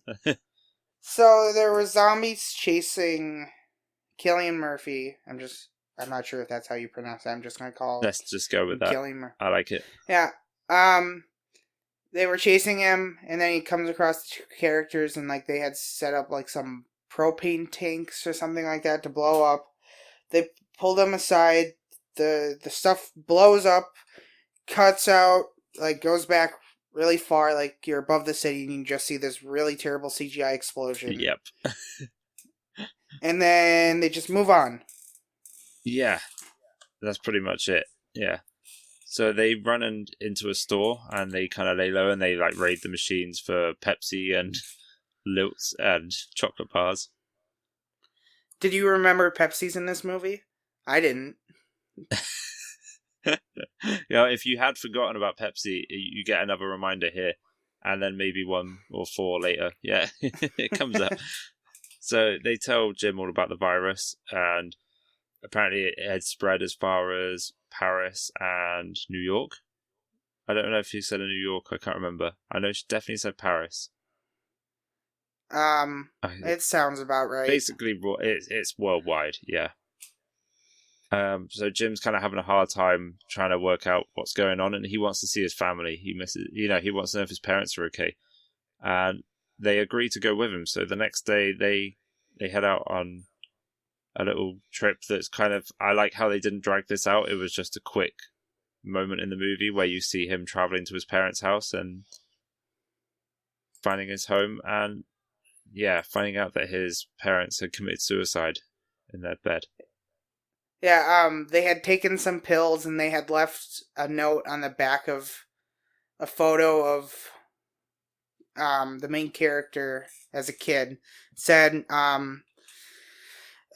C: So there were zombies chasing Killian Murphy. I'm not sure if that's how you pronounce it. I'm just gonna call
B: Let's just go with that.
C: Killian Murphy.
B: I like it.
C: Yeah. They were chasing him, and then he comes across the 2 characters, and like they had set up like some propane tanks or something like that to blow up They pull them aside. The stuff blows up, cuts out, like goes back really far, like you're above the city, and you just see this really terrible CGI explosion.
B: Yep.
C: And then they just move on.
B: Yeah, that's pretty much it. Yeah. So they run into a store and they kind of lay low and they like raid the machines for Pepsi and Lilts and chocolate bars.
C: Did you remember Pepsi's in this movie? I didn't.
B: If you had forgotten about Pepsi, you get another reminder here, and then maybe 1 or 4 later. Yeah, it comes up. So they tell Jim all about the virus, and apparently it had spread as far as Paris and New York. I don't know if he said in New York. I can't remember. I know she definitely said Paris.
C: It sounds about right.
B: Basically, it's worldwide. Yeah. So Jim's kind of having a hard time trying to work out what's going on, and he wants to see his family. He misses, he wants to know if his parents are okay, and they agree to go with him. So the next day, they head out on a little trip. That's kind of, I like how they didn't drag this out. It was just a quick moment in the movie where you see him traveling to his parents' house and finding his home, and finding out that his parents had committed suicide in their bed.
C: Yeah, they had taken some pills and they had left a note on the back of a photo of the main character as a kid. Said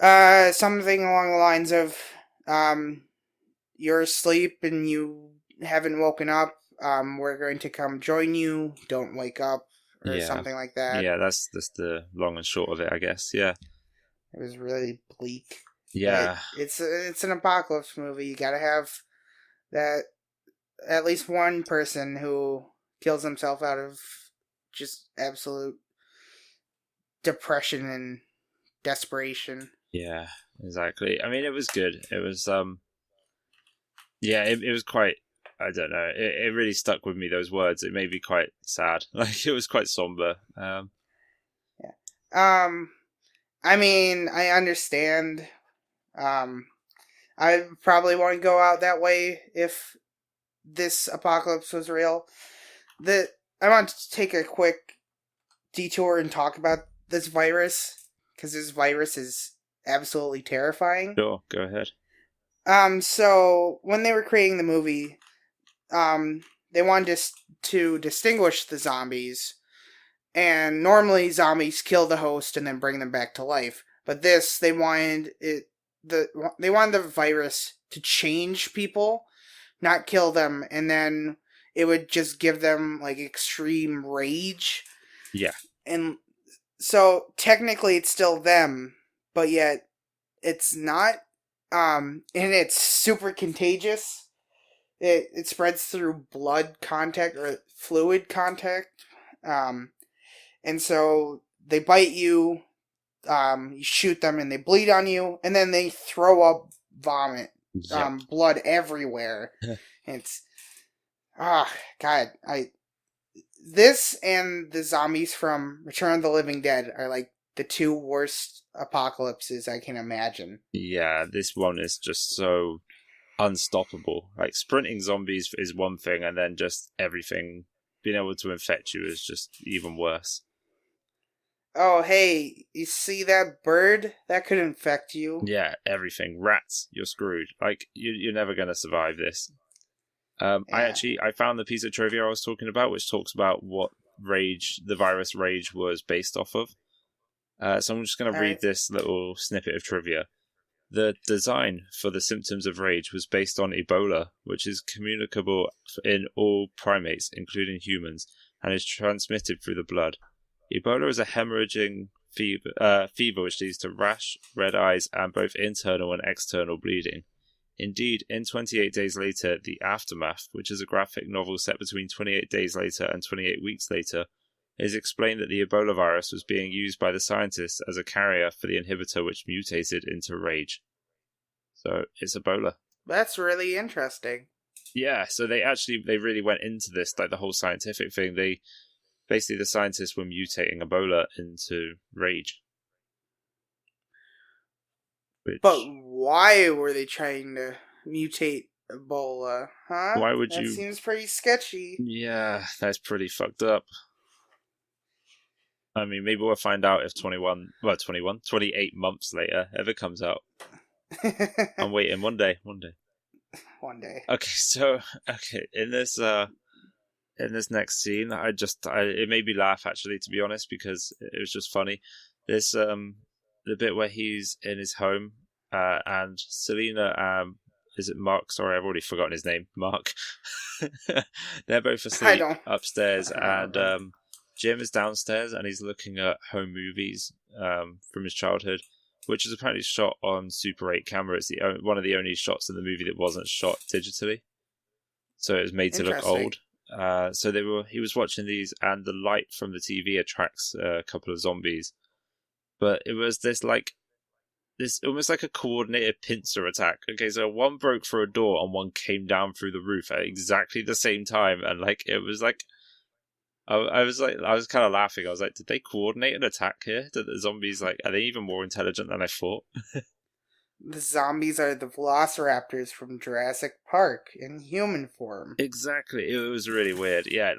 C: something along the lines of you're asleep and you haven't woken up. We're going to come join you. Don't wake up, or something like that.
B: Yeah, that's the long and short of it, I guess. Yeah,
C: it was really bleak.
B: Yeah,
C: it's an apocalypse movie. You gotta have that, at least one person who kills himself out of just absolute depression and desperation.
B: Yeah, exactly. I mean, it was good. It was it was quite, I don't know, it really stuck with me, those words. It made me quite sad. Like, it was quite somber.
C: I mean, I understand. I probably wouldn't go out that way if this apocalypse was real. I want to take a quick detour and talk about this virus, because this virus is absolutely terrifying.
B: Sure, go ahead.
C: So when they were creating the movie, they wanted to distinguish the zombies, and normally zombies kill the host and then bring them back to life. But this, they wanted the virus to change people, not kill them, and then it would just give them like extreme rage.
B: Yeah.
C: And so technically it's still them, but yet it's not. And it's super contagious. It spreads through blood contact or fluid contact. And so they bite you. You shoot them and they bleed on you, and then they throw up vomit, blood everywhere. It's God, this and the zombies from Return of the Living Dead are like the 2 worst apocalypses I can imagine.
B: Yeah, this one is just so unstoppable. Like, sprinting zombies is one thing, and then just everything being able to infect you is just even worse.
C: Oh, hey, you see that bird? That could infect you.
B: Yeah, everything. Rats, you're screwed. Like, you're never going to survive this. I found the piece of trivia I was talking about, which talks about what the virus rage was based off of. So I'm just going to read this little snippet of trivia. The design for the symptoms of rage was based on Ebola, which is communicable in all primates, including humans, and is transmitted through the blood. Ebola is a hemorrhaging fever which leads to rash, red eyes, and both internal and external bleeding. Indeed, in 28 Days Later, The Aftermath, which is a graphic novel set between 28 Days Later and 28 Weeks Later, it is explained that the Ebola virus was being used by the scientists as a carrier for the inhibitor which mutated into rage. So, it's Ebola.
C: That's really interesting.
B: Yeah, so they really went into this, like the whole scientific thing. Basically, the scientists were mutating Ebola into rage.
C: But why were they trying to mutate Ebola? Huh?
B: Why would
C: That
B: you?
C: seems pretty sketchy.
B: Yeah, that's pretty fucked up. I mean, maybe we'll find out if 28 months later ever comes out. I'm waiting one day.
C: One day.
B: Okay, in this next scene, it made me laugh actually, to be honest, because it was just funny. This the bit where he's in his home, and Selena, is it Mark? Sorry, I've already forgotten his name. Mark. They're both asleep upstairs, and Jim is downstairs, and he's looking at home movies from his childhood, which is apparently shot on Super 8 camera. It's one of the only shots in the movie that wasn't shot digitally, so it was made to look old. He was watching these, and the light from the TV attracts a couple of zombies, but it was this almost like a coordinated pincer attack. Okay, so one broke through a door and one came down through the roof at exactly the same time, and it was like I was kind of laughing. I was like, did they coordinate an attack here? Did the zombies are they even more intelligent than I thought?
C: The zombies are the velociraptors from Jurassic Park in human form.
B: Exactly. It was really weird. Yeah,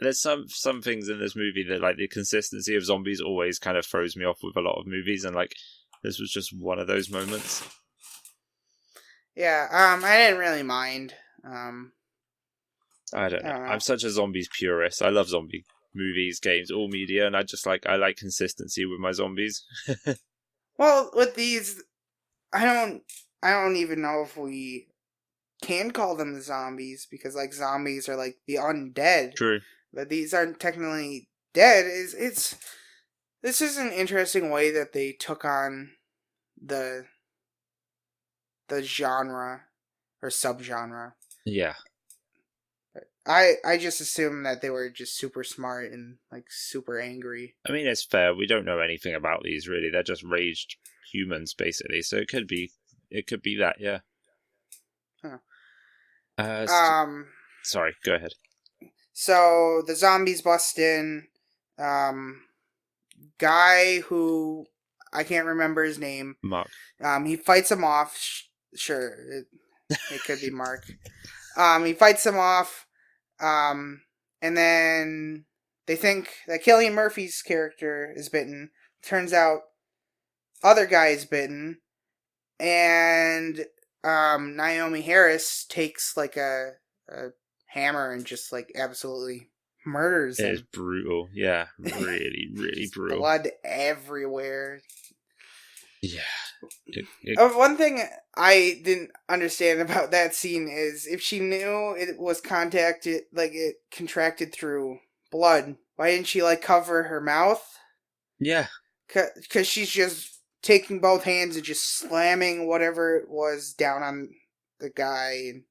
B: there's some things in this movie that the consistency of zombies always kind of throws me off with a lot of movies, and this was just one of those moments.
C: Yeah, I didn't really mind.
B: I don't know. I'm such a zombies purist. I love zombie movies, games, all media, and I like consistency with my zombies.
C: Well, with these, I don't even know if we can call them zombies, because zombies are the undead.
B: True.
C: But these aren't technically dead. This is an interesting way that they took on the genre or subgenre.
B: Yeah.
C: I just assumed that they were just super smart and super angry.
B: I mean, it's fair. We don't know anything about these really. They're just raged humans basically. So it could be that, yeah.
C: Huh.
B: Sorry, go ahead.
C: So the zombies bust in. Guy who I can't remember his name.
B: Mark.
C: He fights him off. Sure, it could be Mark. He fights him off. And then they think that Cillian Murphy's character is bitten. Turns out other guy is bitten, and Naomi Harris takes a hammer and just absolutely murders him.
B: It's brutal. Yeah, really, really brutal.
C: Blood everywhere.
B: Yeah.
C: One thing I didn't understand about that scene is if she knew it was it contracted through blood, why didn't she cover her mouth?
B: Yeah.
C: Because she's just taking both hands and just slamming whatever it was down on the guy.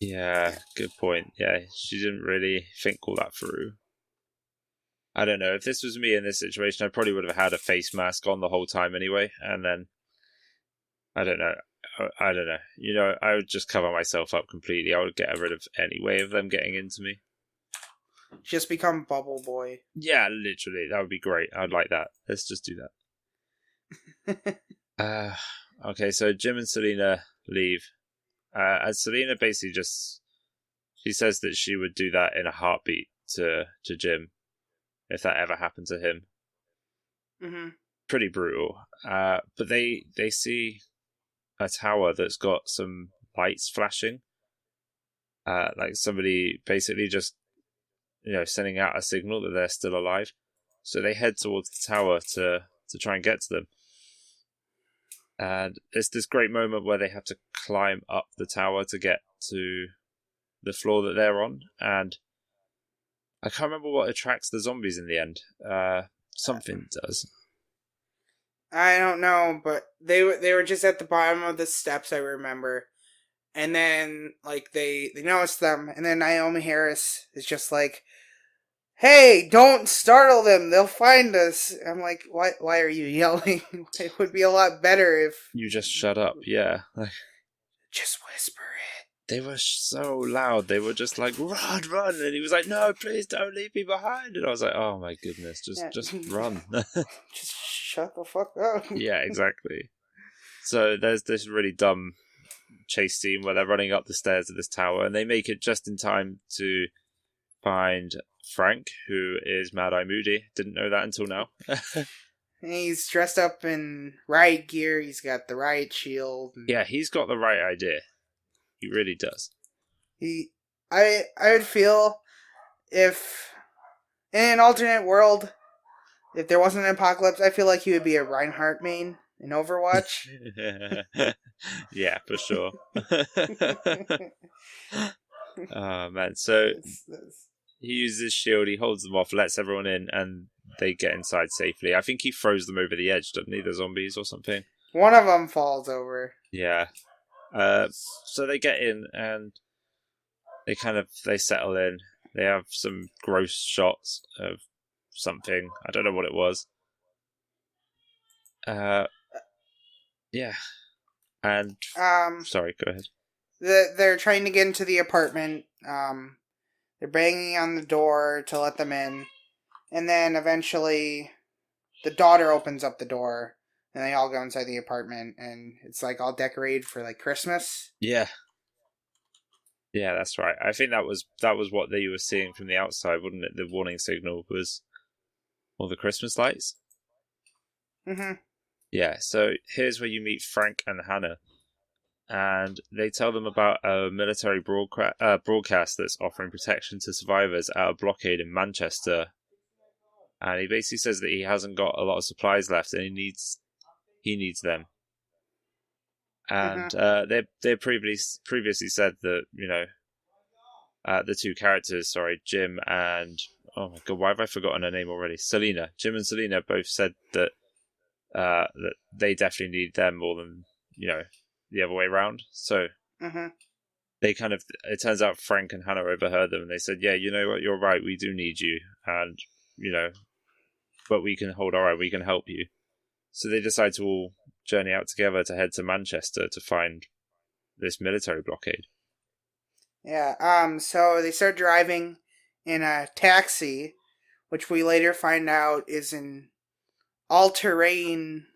B: Yeah, good point. Yeah, she didn't really think all that through. I don't know. If this was me in this situation, I probably would have had a face mask on the whole time anyway. And then, I don't know. I would just cover myself up completely. I would get rid of any way of them getting into me.
C: Just become Bubble Boy.
B: Yeah, literally. That would be great. I'd like that. Let's just do that. Okay, so Jim and Selena leave. And Selena basically she says that she would do that in a heartbeat to Jim if that ever happened to him.
C: Mm-hmm.
B: Pretty brutal. But they see a tower that's got some lights flashing. Somebody basically just, sending out a signal that they're still alive. So they head towards the tower to try and get to them. And it's this great moment where they have to climb up the tower to get to the floor that they're on. And I can't remember what attracts the zombies in the end. Something does.
C: I don't know, but they were just at the bottom of the steps, I remember. And then, they noticed them, and then Naomi Harris is just like, hey, don't startle them, they'll find us. I'm like, why are you yelling? It would be a lot better if...
B: You just shut up, yeah.
C: Just whisper it.
B: They were so loud, they were just like, run, and he was like, no, please don't leave me behind. And I was like, oh my goodness, just run.
C: Just shut the fuck up.
B: Yeah, exactly. So there's this really dumb chase scene where they're running up the stairs of this tower, and they make it just in time to find Frank, who is Mad Eye Moody. Didn't know that until now.
C: He's dressed up in riot gear. He's got the riot shield.
B: Yeah, he's got the right idea. He really does.
C: I would feel if in an alternate world, if there wasn't an apocalypse, I feel like he would be a Reinhardt main in Overwatch.
B: Yeah, for sure. Oh man, so he uses his shield, he holds them off, lets everyone in, and they get inside safely. I think he throws them over the edge, doesn't he? The zombies or something.
C: One of them falls over.
B: Yeah. So they get in and they settle in. They have some gross shots of something. I don't know what it was. Yeah. And sorry, go ahead.
C: They're trying to get into the apartment. They're banging on the door to let them in, and then eventually, the daughter opens up the door, and they all go inside the apartment, and it's like all decorated for like Christmas.
B: Yeah. Yeah, that's right. I think that was what they were seeing from the outside, wasn't it? The warning signal was all the Christmas lights.
C: Mm-hmm.
B: Yeah, so here's where you meet Frank and Hannah. And they tell them about a military broadcast that's offering protection to survivors at a blockade in Manchester. And he basically says that he hasn't got a lot of supplies left, and he needs them. And they previously said that the two characters, Jim and oh my god, why have I forgotten her name already? Selena. Jim and Selena both said that that they definitely need them more than the other way around. So they it turns out Frank and Hannah overheard them, and they said, yeah, you know what, you're right, we do need you, and but we can hold our own, we can help you. So they decide to all journey out together to head to Manchester to find this military blockade.
C: Yeah, so they start driving in a taxi, which we later find out is an all-terrain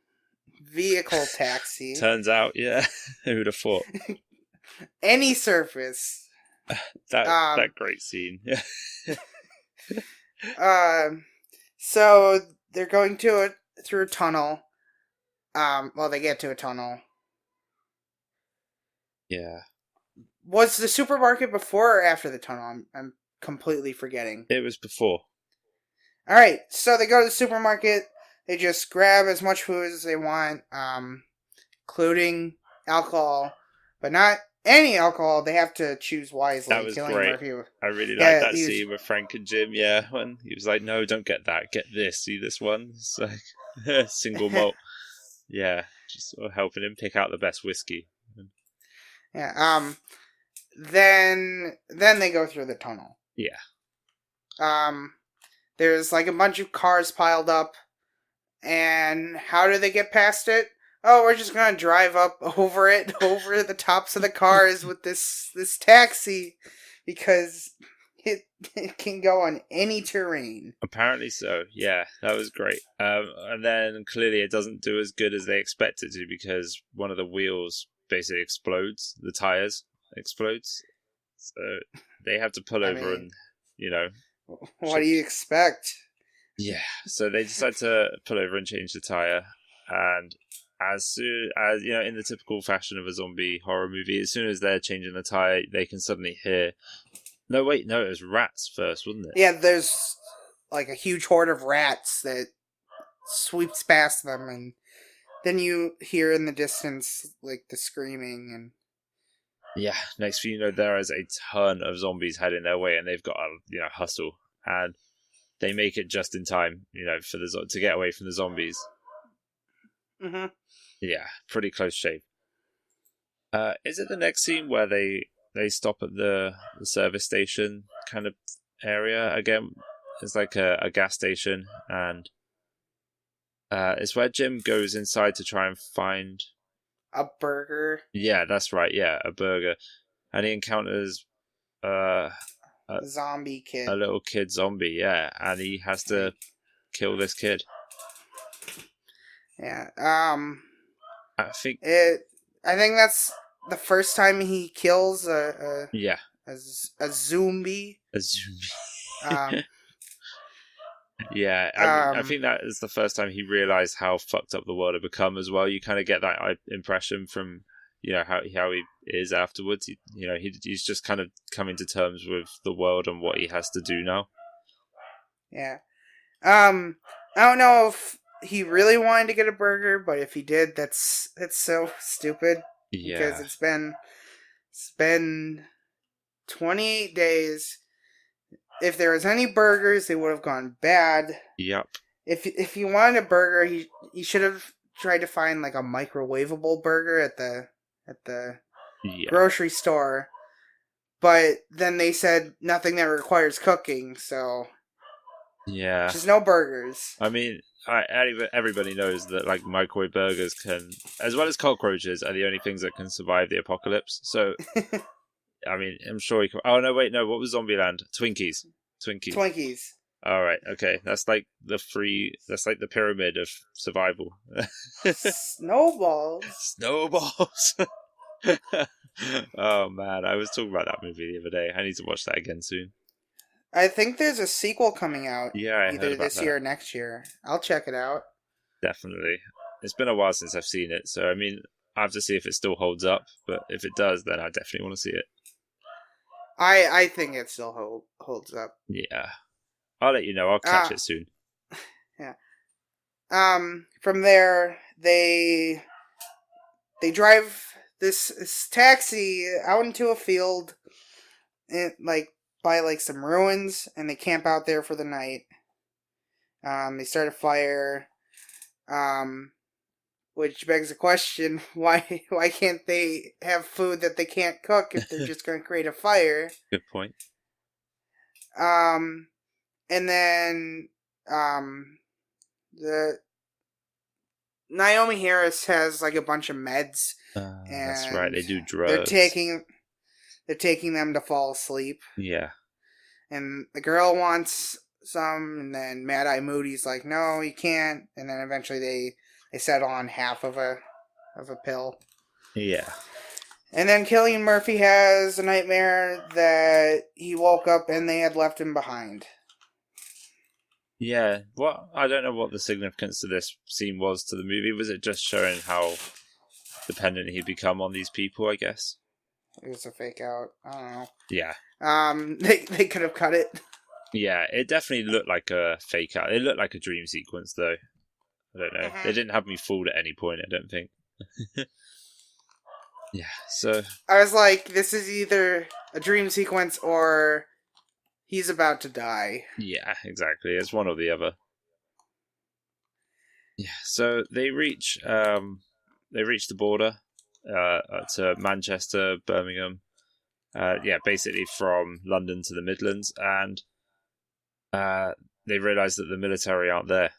C: vehicle taxi.
B: Turns out, yeah. Who'd have thought?
C: Any surface.
B: That great scene.
C: So they're going through a tunnel. Well, they get to a tunnel.
B: Yeah.
C: Was the supermarket before or after the tunnel? I'm completely forgetting.
B: It was before.
C: All right, so they go to the supermarket. They just grab as much food as they want, including alcohol, but not any alcohol. They have to choose wisely.
B: That was great. I really liked that scene with Frank and Jim. Yeah, when he was like, "No, don't get that. Get this. See this one? It's like single malt." Yeah, just sort of helping him pick out the best whiskey.
C: Yeah. Then they go through the tunnel.
B: Yeah.
C: There's like a bunch of cars piled up, and how do they get past it? Oh, we're just gonna drive up over it, over the tops of the cars with this taxi, because it can go on any terrain.
B: Apparently so. Yeah, that was great. And then clearly it doesn't do as good as they expect it to, because one of the wheels basically explodes. The tires explodes. So they have to pull over and,
C: What do you expect?
B: Yeah, so they decide to pull over and change the tire, and as soon as, in the typical fashion of a zombie horror movie, as soon as they're changing the tire, they can suddenly hear... No, it was rats first, wasn't it?
C: Yeah, there's like a huge horde of rats that sweeps past them, and then you hear in the distance like the screaming and...
B: Yeah, next thing you know, there is a ton of zombies heading their way, and they've got to, hustle, and they make it just in time, to get away from the zombies.
C: Mm-hmm.
B: Yeah, pretty close shave. Is it the next scene where they stop at the service station kind of area again? It's like a gas station, and it's where Jim goes inside to try and find
C: a burger.
B: Yeah, that's right. Yeah, a burger, and he encounters
C: a zombie kid,
B: a little kid zombie. Yeah, and he has to kill this kid.
C: Yeah.
B: I think
C: I think that's the first time he kills
B: yeah,
C: a zombie.
B: a zombie.
C: Um,
B: Yeah, I mean, I
C: um,
B: think that is the first time he realized how fucked up the world had become as well. You kind of get that impression from, how he is afterwards. He's just kind of coming to terms with the world and what he has to do now.
C: yeah. I don't know if he really wanted to get a burger, but if he did, that's so stupid because
B: Yeah.
C: it's been 28 days. If there was any burgers, they would have gone bad.
B: Yep.
C: If he wanted a burger, he should have tried to find like a microwavable burger at the
B: Yeah.
C: grocery store. But then they said nothing that requires cooking, so
B: Yeah.
C: just no burgers.
B: I mean, everybody knows that like microwave burgers can, as well as cockroaches, are the only things that can survive the apocalypse. So, I mean, I'm sure he can. Oh no, wait, no. What was Zombieland? Twinkies. Twinkies.
C: Twinkies.
B: All right, okay. That's like the free. That's like the pyramid of survival.
C: Snowballs.
B: Snowballs. Oh man, I was talking about that movie the other day. I need to watch that again soon.
C: I think there's a sequel coming out
B: Yeah, I heard
C: either
B: about
C: this
B: that.
C: year or next year. I'll check it out.
B: Definitely. It's been a while since I've seen it, so I mean, I have to see if it still holds up. But if it does, then I definitely want to see it.
C: I think it still holds up.
B: Yeah, I'll let you know. I'll catch it soon.
C: Yeah. From there, they drive this taxi out into a field, like by like some ruins, and they camp out there for the night. They start a fire. Which begs the question: why can't they have food that they can't cook if they're just going to create a fire?
B: Good point.
C: And then the Naomi Harris has like a bunch of meds, and
B: That's right. They do drugs.
C: they're taking them to fall asleep.
B: Yeah.
C: And the girl wants some, and then Mad Eye Moody's like, no, you can't. And then eventually they settle on half of a pill.
B: Yeah.
C: And then Cillian Murphy has a nightmare that he woke up and they had left him behind.
B: Yeah. I don't know what the significance of this scene was to the movie. Was it just showing how dependent he'd become on these people, I guess?
C: It was a fake out. I don't know.
B: Yeah.
C: They could have cut it.
B: Yeah, it definitely looked like a fake out. It looked like a dream sequence, though. I don't know. They didn't have me fooled at any point, I don't think. Yeah, so...
C: I was like, this is either a dream sequence or he's about to die.
B: Yeah, exactly. It's one or the other. Yeah, so they reach the border to Manchester, Birmingham. Basically from London to the Midlands, and they realise that the military aren't there.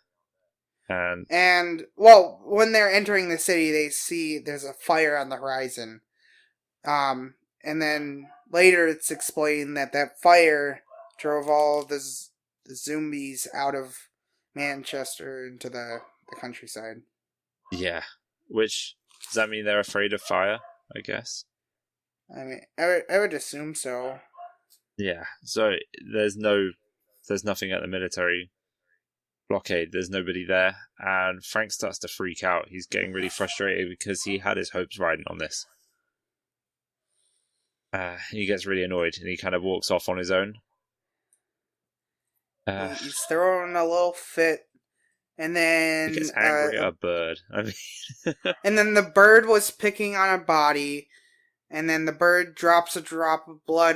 B: And
C: well, when they're entering the city, they see there's a fire on the horizon. And then later it's explained that fire drove all the zombies out of Manchester into the countryside.
B: Yeah, which does that mean they're afraid of fire? I guess.
C: I mean, I would assume so.
B: Yeah, so there's nothing at the military blockade. There's nobody there, and Frank starts to freak out. He's getting really frustrated because he had his hopes riding on this. He gets really annoyed and he kind of walks off on his own.
C: He's throwing a little fit, and then
B: he gets angry at a bird. I mean,
C: and then the bird was picking on a body, and then the bird drops a drop of blood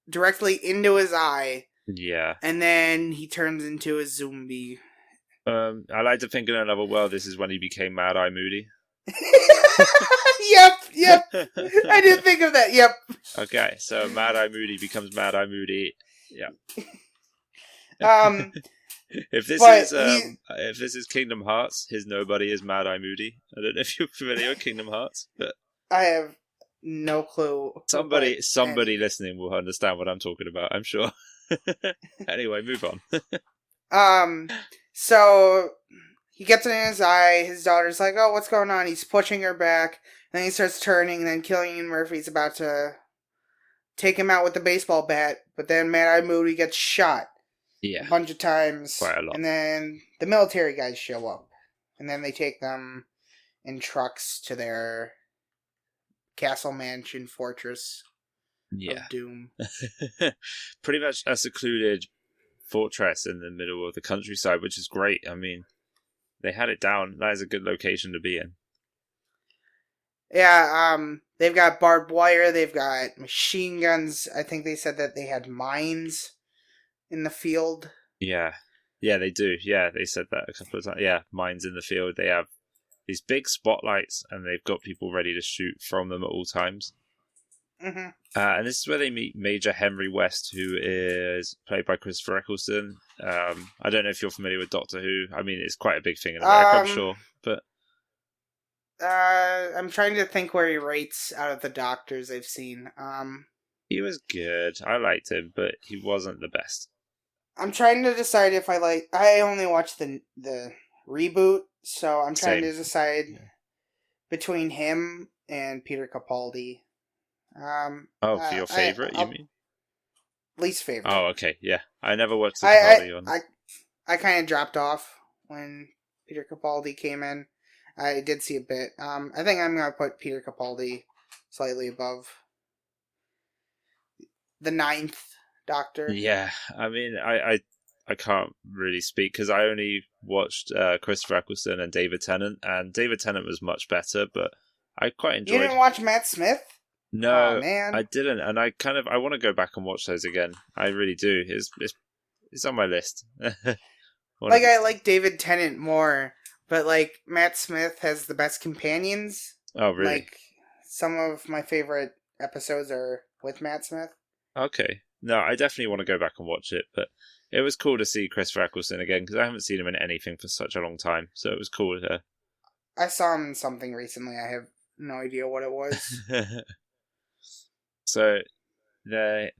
C: directly into his eye.
B: Yeah.
C: And then he turns into a zombie.
B: I like to think in another world this is when he became Mad Eye Moody.
C: Yep. I did think of that. Yep.
B: Okay, so Mad Eye Moody becomes Mad Eye Moody. Yeah. If this is Kingdom Hearts, his nobody is Mad Eye Moody. I don't know if you're familiar with Kingdom Hearts, but
C: I have no clue.
B: Somebody listening will understand what I'm talking about, I'm sure. Anyway, move on.
C: So he gets it in his eye. His daughter's like, "Oh, what's going on?" He's pushing her back. Then he starts turning. And then Cillian Murphy's about to take him out with the baseball bat. But then Mad Eye Moody gets shot a bunch of times.
B: Quite a lot.
C: And then the military guys show up. And then they take them in trucks to their castle mansion fortress of doom.
B: Pretty much a secluded fortress in the middle of the countryside, which is great. I mean, they had it down. That is a good location to be in.
C: Yeah, they've got barbed wire, they've got machine guns. I think they said that they had mines in the field.
B: Yeah, they do. Yeah, they said that a couple of times. Yeah, mines in the field. They have these big spotlights, and they've got people ready to shoot from them at all times.
C: Mm-hmm.
B: And this is where they meet Major Henry West, who is played by Christopher Eccleston. I don't know if you're familiar with Doctor Who. I mean, it's quite a big thing in America, I'm sure. But
C: I'm trying to think where he rates out of the Doctors I've seen.
B: He was good. I liked him, but he wasn't the best.
C: I'm trying to decide if I only watched the reboot, so I'm trying to decide between him and Peter Capaldi.
B: For your favorite, you mean?
C: Least favorite.
B: Oh, okay, yeah. I never watched the Capaldi one.
C: I kind of dropped off when Peter Capaldi came in. I did see a bit. I think I'm gonna put Peter Capaldi slightly above the 9th Doctor.
B: Yeah, I mean, I can't really speak because I only watched Christopher Eccleston and David Tennant, and David Tennant was much better, but I quite enjoyed.
C: You didn't watch Matt Smith?
B: No,
C: oh, man.
B: I didn't, and I want to go back and watch those again. I really do. It's on my list.
C: I like David Tennant more, but like Matt Smith has the best companions.
B: Oh, really?
C: Like some of my favorite episodes are with Matt Smith.
B: Okay, no, I definitely want to go back and watch it, but it was cool to see Christopher Eccleston again because I haven't seen him in anything for such a long time, so it was cool to.
C: I saw him in something recently. I have no idea what it was.
B: So they're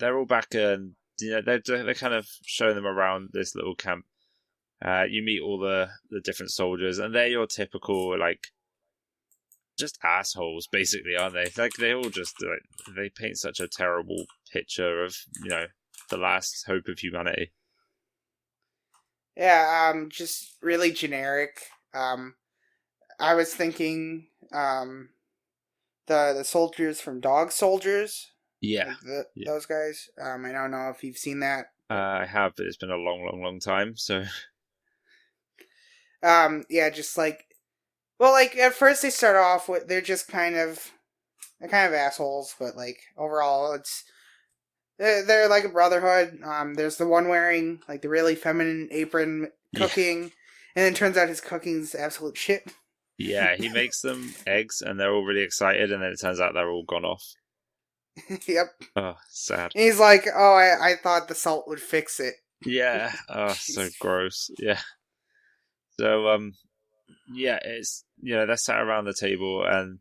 B: all back, and they're kind of showing them around this little camp. You meet all the different soldiers, and they're your typical just assholes, basically, aren't they? Like they all just they paint such a terrible picture of the last hope of humanity.
C: Yeah, just really generic. I was thinking the soldiers from Dog Soldiers.
B: Yeah.
C: Those guys. I don't know if you've seen that.
B: I have, but it's been a long time, so.
C: Yeah, just at first they start off with, they're kind of assholes, but overall they're like a brotherhood. There's the one wearing the really feminine apron cooking, and then it turns out his cooking's absolute shit.
B: Yeah, he makes them eggs, and they're all really excited, and then it turns out they're all gone off.
C: Yep.
B: Oh, sad.
C: And he's like, "Oh, I thought the salt would fix it."
B: Yeah. Oh, so gross. Yeah. So, yeah, it's they're sat around the table, and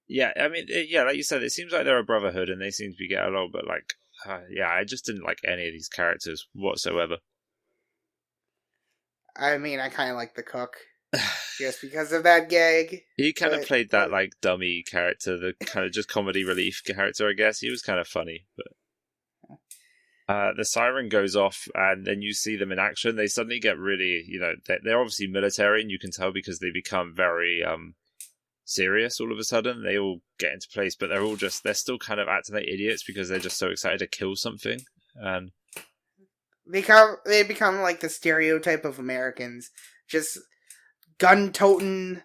B: yeah, I mean, like you said, it seems like they're a brotherhood, and they seem to be getting along, but yeah, I just didn't like any of these characters whatsoever.
C: I mean, I kind of like the cook. Just because of that gag.
B: He kind of played that dummy character, the kind of just comedy relief character, I guess. He was kind of funny, but the siren goes off, and then you see them in action. They suddenly get really, they're obviously military, and you can tell because they become very serious all of a sudden. They all get into place, but they're still kind of acting like idiots because they're just so excited to kill something, and
C: they become like the stereotype of Americans, just gun-toting,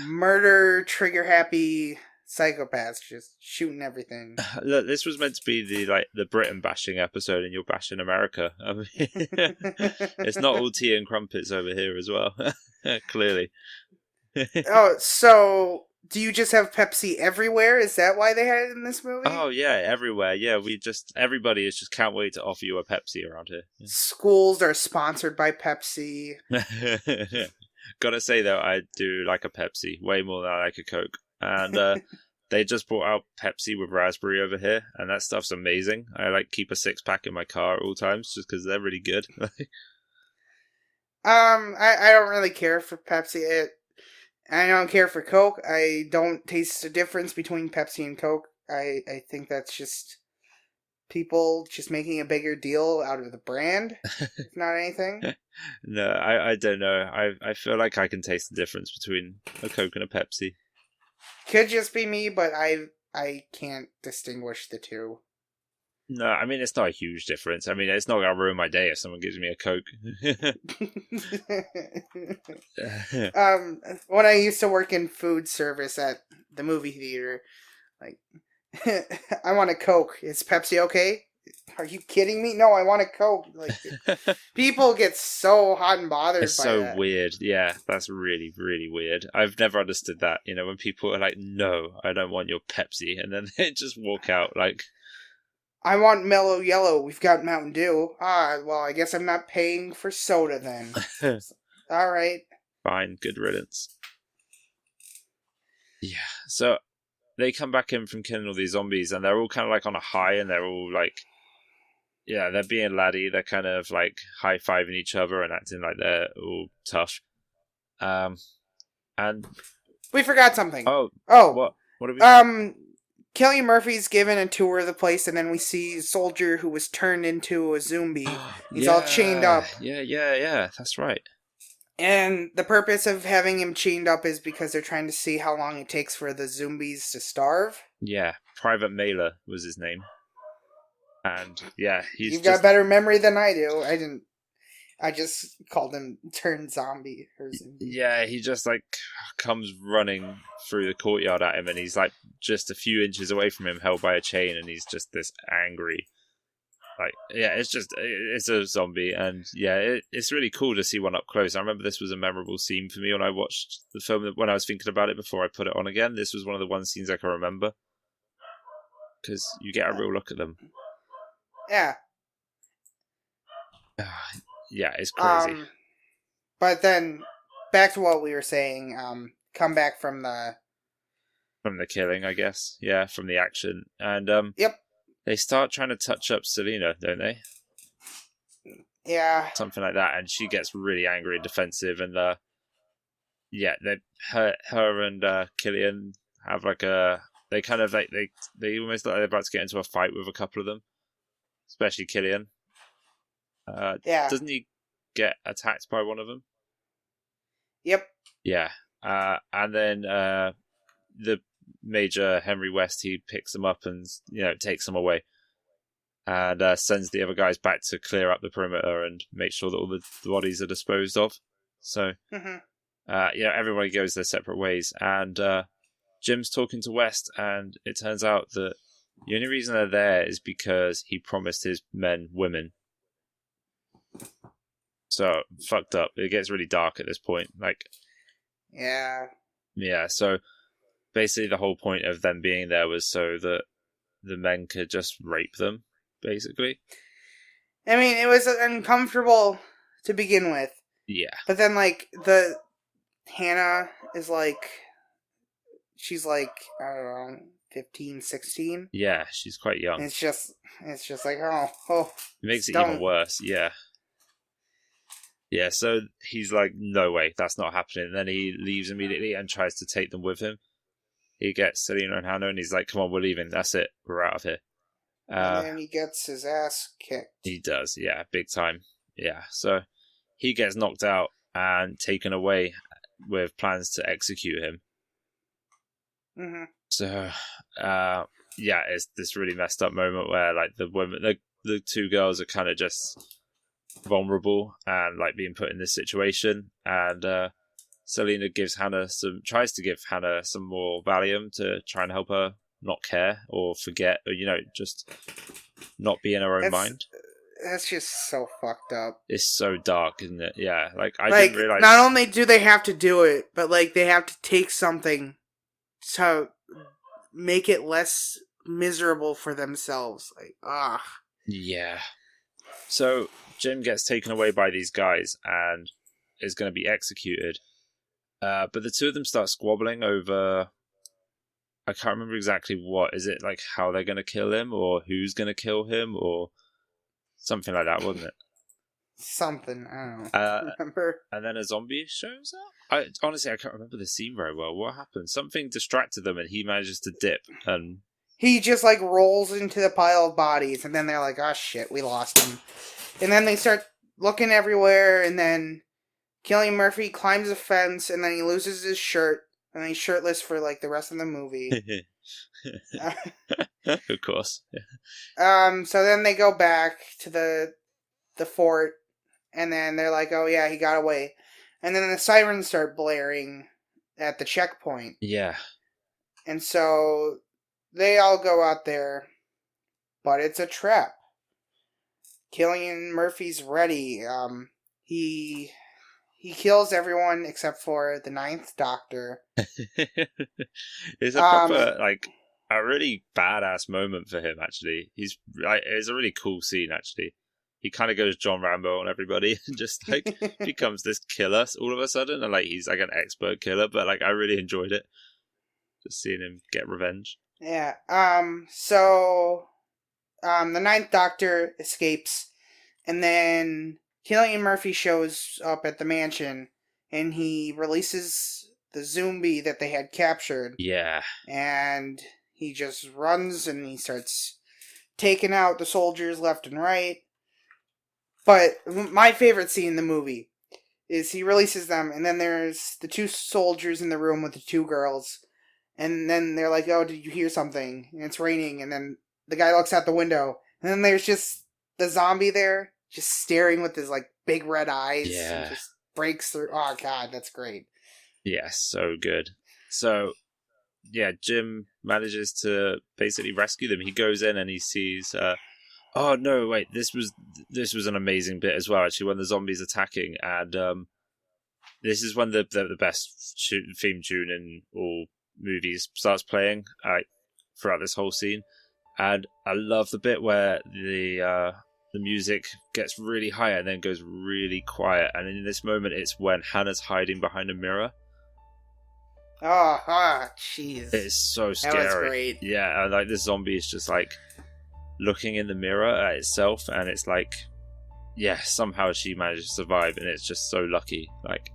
C: murder, trigger-happy psychopaths, just shooting everything.
B: Look, this was meant to be the Britain bashing episode, and you're bashing America. I mean, it's not all tea and crumpets over here as well, clearly.
C: Oh, so do you just have Pepsi everywhere? Is that why they had it in this movie?
B: Oh, yeah, everywhere. Yeah, everybody is just can't wait to offer you a Pepsi around here. Yeah.
C: Schools are sponsored by Pepsi.
B: Gotta say, though, I do like a Pepsi way more than I like a Coke. And they just brought out Pepsi with raspberry over here, and that stuff's amazing. I keep a 6-pack in my car at all times just because they're really good.
C: I don't really care for Pepsi. I don't care for Coke. I don't taste the difference between Pepsi and Coke. I think that's just people just making a bigger deal out of the brand, if not anything.
B: No, I don't know. I feel like I can taste the difference between a Coke and a Pepsi.
C: Could just be me, but I can't distinguish the two.
B: No, I mean it's not a huge difference. I mean it's not gonna ruin my day if someone gives me a Coke.
C: When I used to work in food service at the movie theater, like, I want a Coke. Is Pepsi okay? Are you kidding me? No, I want a Coke. Like, people get so hot and bothered
B: It's
C: by
B: so
C: that.
B: weird. Yeah, that's really, really weird. I've never understood that. You know, when people are like, "No, I don't want your Pepsi," and then they just walk out like,
C: I want Mellow Yellow. We've got Mountain Dew. Ah, well, I guess I'm not paying for soda then. All right.
B: "Fine, good riddance." Yeah. So they come back in from killing all these zombies, and they're all kind of like on a high, and they're all like, yeah, they're being laddie. They're kind of like high fiving each other and acting like they're all tough. And
C: We forgot something.
B: oh,
C: Oh,
B: what are we?
C: Kelly Murphy's given a tour of the place, and then we see a soldier who was turned into a zombie. He's all chained up.
B: Yeah. That's right.
C: And the purpose of having him chained up is because they're trying to see how long it takes for the zombies to starve.
B: Yeah, Private Mailer was his name. And yeah,
C: You've got better memory than I do. I just called him turned zombie or zombie.
B: Yeah, he just like comes running through the courtyard at him, and he's like just a few inches away from him, held by a chain, and he's just this angry. Like, yeah, it's a zombie, and yeah, it's really cool to see one up close. I remember this was a memorable scene for me when I watched the film. When I was thinking about it before I put it on again, this was one of the one scenes I can remember because you get a real look at them.
C: Yeah.
B: Yeah, it's crazy.
C: But then back to what we were saying. Come back from the
B: killing, I guess. Yeah, from the action, and
C: Yep.
B: they start trying to touch up Selena, don't they?
C: Yeah.
B: Something like that, and she gets really angry and defensive, and yeah, her and Killian have like they kind of like they almost look like they're about to get into a fight with a couple of them, especially Killian.
C: Yeah.
B: Doesn't he get attacked by one of them?
C: Yep.
B: Yeah. And then the Major Henry West, he picks them up and takes them away, and sends the other guys back to clear up the perimeter and make sure that all the bodies are disposed of. So, everybody goes their separate ways, and Jim's talking to West, and it turns out that the only reason they're there is because he promised his men women. So, fucked up. It gets really dark at this point. Like,
C: yeah.
B: Yeah, so basically the whole point of them being there was so that the men could just rape them, basically.
C: I mean, it was uncomfortable to begin with.
B: Yeah.
C: But then, like, Hannah is like, she's like, I don't know, 15, 16.
B: Yeah, she's quite young.
C: And it's just like, oh.
B: It makes it even worse, yeah. Yeah, so he's like, no way, that's not happening. And then he leaves immediately and tries to take them with him. He gets Selena and Hannah, and he's like, come on, we're leaving. That's it. We're out of here.
C: And then he gets his ass kicked.
B: He does, yeah, big time. Yeah, so he gets knocked out and taken away with plans to execute him.
C: Mm-hmm.
B: So, it's this really messed up moment where, like, the women, the two girls are kind of just vulnerable and, like, being put in this situation. And Selena tries to give Hannah some more Valium to try and help her not care or forget, or, just not be in her own mind.
C: That's just so fucked up.
B: It's so dark, isn't it? Yeah, I didn't realize.
C: Not only do they have to do it, but, like, they have to take something to make it less miserable for themselves. Like,
B: Yeah. So Jim gets taken away by these guys and is going to be executed. But the two of them start squabbling over, I can't remember exactly what. Is it like how they're going to kill him, or who's going to kill him, or something like that, wasn't it?
C: something. I don't
B: Uh,
C: remember.
B: and then a zombie shows up. Honestly, I can't remember the scene very well. What happened? Something distracted them, and he manages to dip. And
C: He just like rolls into the pile of bodies, and then they're like, "Oh shit, we lost him." And then they start looking everywhere, and then Cillian Murphy climbs a fence, and then he loses his shirt, and then he's shirtless for like the rest of the movie.
B: of course.
C: So then they go back to the fort, and then they're like, "Oh yeah, he got away." And then the sirens start blaring at the checkpoint.
B: Yeah.
C: And so they all go out there, but it's a trap. Cillian Murphy's ready. He kills everyone except for the Ninth Doctor.
B: It's a proper, like, a really badass moment for him, actually. It's a really cool scene, actually. He kind of goes John Rambo on everybody and just, like, becomes this killer all of a sudden. And, like, he's, like, an expert killer, but, like, I really enjoyed it. Just seeing him get revenge.
C: Yeah. So the Ninth Doctor escapes, and then Cillian Murphy shows up at the mansion, and he releases the zombie that they had captured.
B: Yeah.
C: And he just runs, and he starts taking out the soldiers left and right. But my favorite scene in the movie is he releases them, and then there's the two soldiers in the room with the two girls. And then they're like, "Oh, did you hear something?" And it's raining, and then the guy looks out the window, and then there's just the zombie there, just staring with his, like, big red eyes.
B: Yeah.
C: And just breaks through. Oh, God, that's great.
B: Yeah, so good. So, yeah, Jim manages to basically rescue them. He goes in and he sees... oh, no, wait, this was an amazing bit as well, actually, when the zombies attacking, and this is when the best theme tune in all movies starts playing throughout this whole scene. And I love the bit where the music gets really high and then goes really quiet, and in this moment it's when Hannah's hiding behind a mirror.
C: Oh, jeez.
B: It's so scary.
C: That was great.
B: Yeah, and like the zombie is just like looking in the mirror at itself, and it's like, yeah, somehow she managed to survive, and it's just so lucky. Like,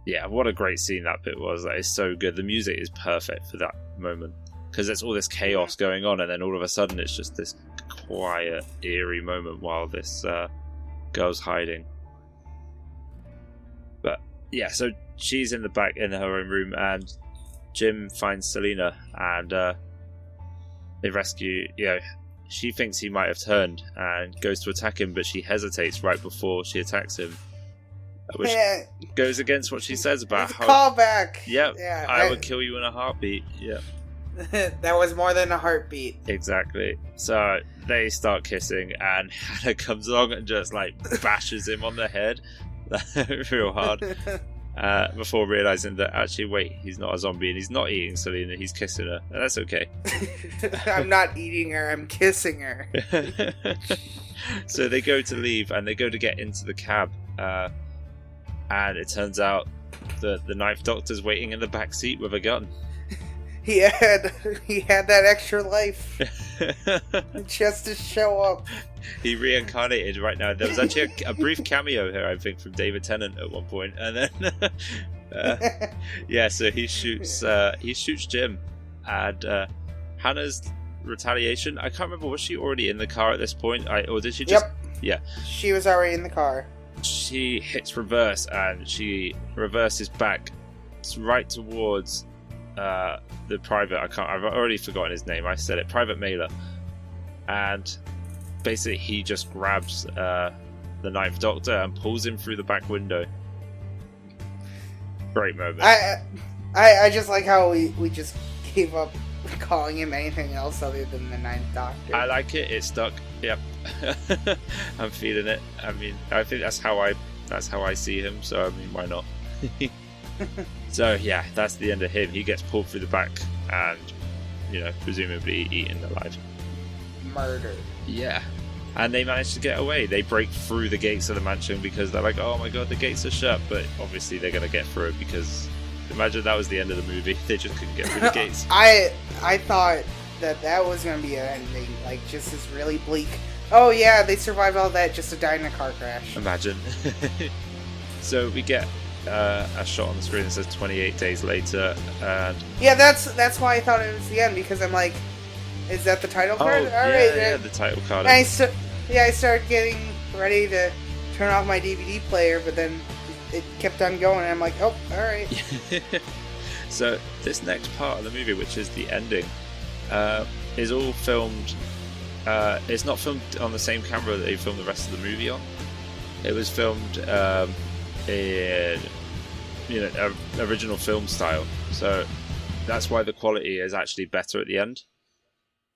B: yeah, what a great scene that bit was. Like, it's so good. The music is perfect for that moment, because there's all this chaos going on, and then all of a sudden it's just this quiet, eerie moment while this girl's hiding. But yeah, so she's in the back in her own room, and Jim finds Selena, and they rescue. She thinks he might have turned and goes to attack him, but she hesitates right before she attacks him, which goes against what she says about
C: it's
B: how
C: callback.
B: Yep, yeah, I would kill you in a heartbeat. Yeah.
C: That was more than a heartbeat.
B: Exactly. So they start kissing, and Hannah comes along and just like bashes him on the head real hard before realizing that actually, wait, he's not a zombie and he's not eating Selena, he's kissing her. And that's okay.
C: I'm not eating her, I'm kissing her.
B: So they go to leave, and they go to get into the cab, and it turns out that the Ninth Doctor's waiting in the back seat with a gun.
C: He had that extra life just to show up.
B: He reincarnated right now. There was actually a brief cameo here, I think, from David Tennant at one point, and then yeah, so he shoots Jim, and Hannah's retaliation. I can't remember, was she already in the car at this point, or did she just?
C: Yep.
B: Yeah,
C: she was already in the car.
B: She hits reverse, and she reverses back right towards the private. I've already forgotten his name. I said it. Private Mailer, and basically he just grabs the Ninth Doctor and pulls him through the back window. Great moment.
C: I just like how we just gave up calling him anything else other than the Ninth Doctor.
B: I like it. It stuck. Yep. I'm feeling it. I mean, I think that's how I see him. So I mean, why not? So yeah, that's the end of him. He gets pulled through the back and, presumably eaten alive.
C: Murdered.
B: Yeah. And they manage to get away. They break through the gates of the mansion because they're like, oh my god, the gates are shut. But obviously they're going to get through it, because imagine that was the end of the movie. They just couldn't get through the gates.
C: I thought that was going to be an ending. Like, just this really bleak, Oh yeah, they survived all that just to die in a car crash.
B: Imagine. So we get a shot on the screen that says 28 days later, and
C: Yeah, that's why I thought it was the end, because I'm like, is that the title card? All right,
B: yeah, the title card.
C: I started getting ready to turn off my DVD player, but then it kept on going, and I'm like, oh, all right.
B: So this next part of the movie, which is the ending, is all filmed. It's not filmed on the same camera that they filmed the rest of the movie on. It was filmed in original film style, so that's why the quality is actually better at the end.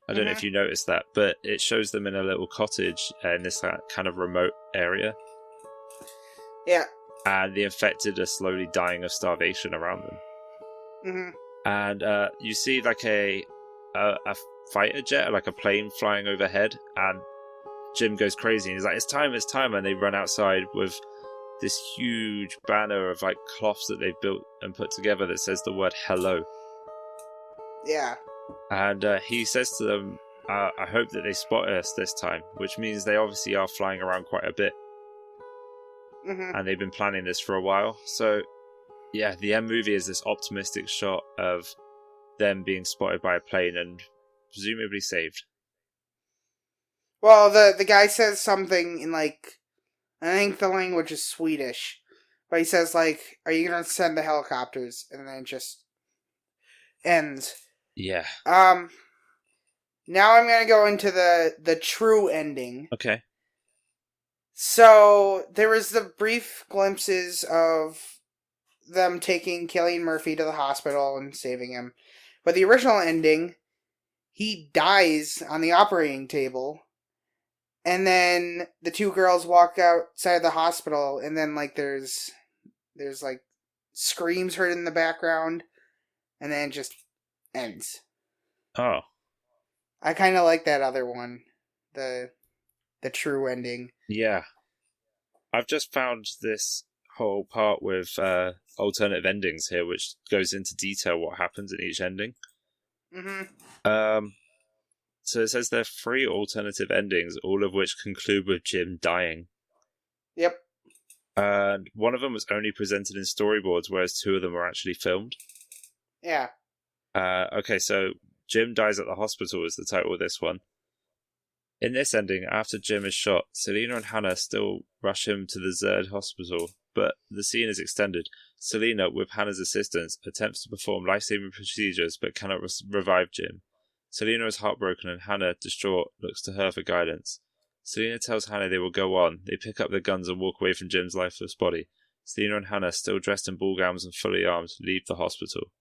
B: I don't know if you noticed that, but it shows them in a little cottage in this kind of remote area.
C: Yeah.
B: And the infected are slowly dying of starvation around them. And you see like a fighter jet, like a plane flying overhead, and Jim goes crazy and he's like, it's time, and they run outside with this huge banner of like cloths that they've built and put together that says the word hello.
C: Yeah.
B: And he says to them, I hope that they spot us this time, which means they obviously are flying around quite a bit. And they've been planning this for a while. So yeah, the end movie is this optimistic shot of them being spotted by a plane and presumably saved.
C: Well, the guy says something in like, I think the language is Swedish, but he says like, "Are you gonna send the helicopters?" And then it just ends.
B: Yeah.
C: Now I'm gonna go into the true ending.
B: Okay.
C: So there was the brief glimpses of them taking Cillian Murphy to the hospital and saving him, but the original ending, he dies on the operating table. And then the two girls walk outside the hospital, and then like there's like screams heard in the background, and then it just ends.
B: Oh.
C: I kind of like that other one, the true ending.
B: Yeah. I've just found this whole part with alternative endings here, which goes into detail what happens in each ending. So it says there are 3 alternative endings, all of which conclude with Jim dying.
C: Yep.
B: And one of them was only presented in storyboards, whereas 2 of them were actually filmed.
C: Yeah.
B: Okay, so Jim dies at the hospital is the title of this one. In this ending, after Jim is shot, Selena and Hannah still rush him to the Zerd hospital, but the scene is extended. Selena, with Hannah's assistance, attempts to perform life-saving procedures but cannot revive Jim. Selena is heartbroken and Hannah, distraught, looks to her for guidance. Selena tells Hannah they will go on. They pick up their guns and walk away from Jim's lifeless body. Selena and Hannah, still dressed in ball gowns and fully armed, leave the hospital.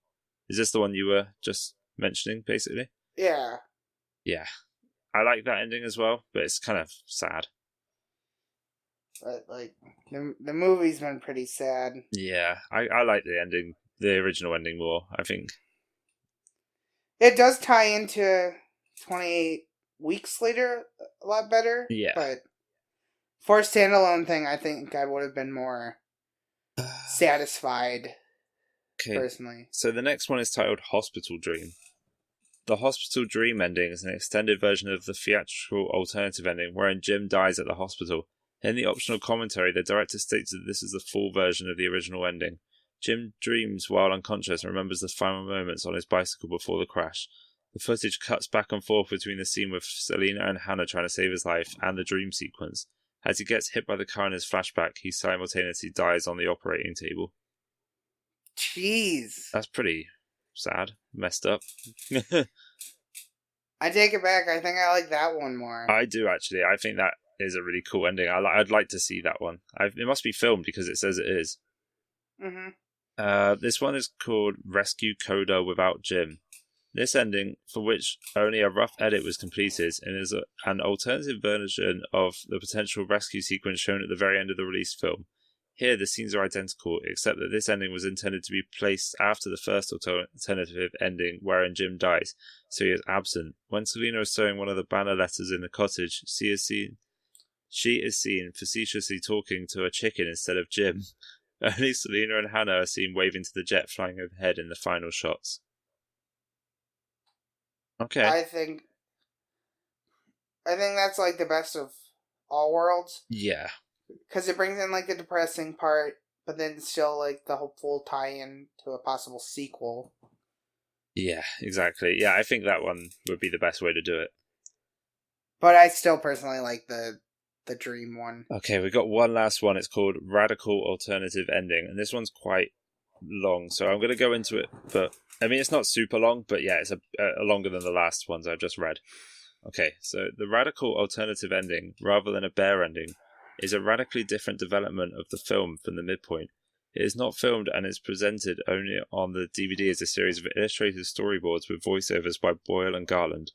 B: Is this the one you were just mentioning, basically?
C: Yeah.
B: Yeah. I like that ending as well, but it's kind of sad.
C: But like the movie's been pretty sad.
B: Yeah, I like the ending, the original ending more, I think.
C: It does tie into 28 weeks later a lot better.
B: Yeah.
C: But for a standalone thing, I think I would have been more satisfied. Okay. Personally.
B: So the next one is titled Hospital Dream. The Hospital Dream ending is an extended version of the theatrical alternative ending wherein Jim dies at the hospital. In the optional commentary, the director states that this is the full version of the original ending. Jim dreams while unconscious and remembers the final moments on his bicycle before the crash. The footage cuts back and forth between the scene with Selena and Hannah trying to save his life and the dream sequence. As he gets hit by the car in his flashback, he simultaneously dies on the operating table.
C: Jeez.
B: That's pretty sad. Messed up.
C: I take it back. I think I like that one more.
B: I do, actually. I think that is a really cool ending. I'd like to see that one. It must be filmed because it says it is. This one is called Rescue Coda Without Jim. This ending, for which only a rough edit was completed, and is an alternative version of the potential rescue sequence shown at the very end of the released film. Here, the scenes are identical, except that this ending was intended to be placed after the first alternative ending, wherein Jim dies, so he is absent. When Selena is sewing one of the banner letters in the cottage, she is seen facetiously talking to a chicken instead of Jim. Only Selena and Hannah are seen waving to the jet flying overhead in the final shots. Okay.
C: I think I think that's like the best of all worlds.
B: Yeah.
C: Because it brings in like the depressing part, but then still like the hopeful tie-in to a possible sequel.
B: Yeah, exactly. Yeah, I think that one would be the best way to do it.
C: But I still personally like the dream one.
B: Okay, we've got one last one. It's called Radical Alternative Ending, and this one's quite long, so I'm going to go into it. But I mean, it's not super long, but yeah, it's a longer than the last ones I've just read. Okay, so the Radical Alternative Ending, rather than a bare ending, is a radically different development of the film from the midpoint. It is not filmed and is presented only on the DVD as a series of illustrated storyboards with voiceovers by Boyle and Garland.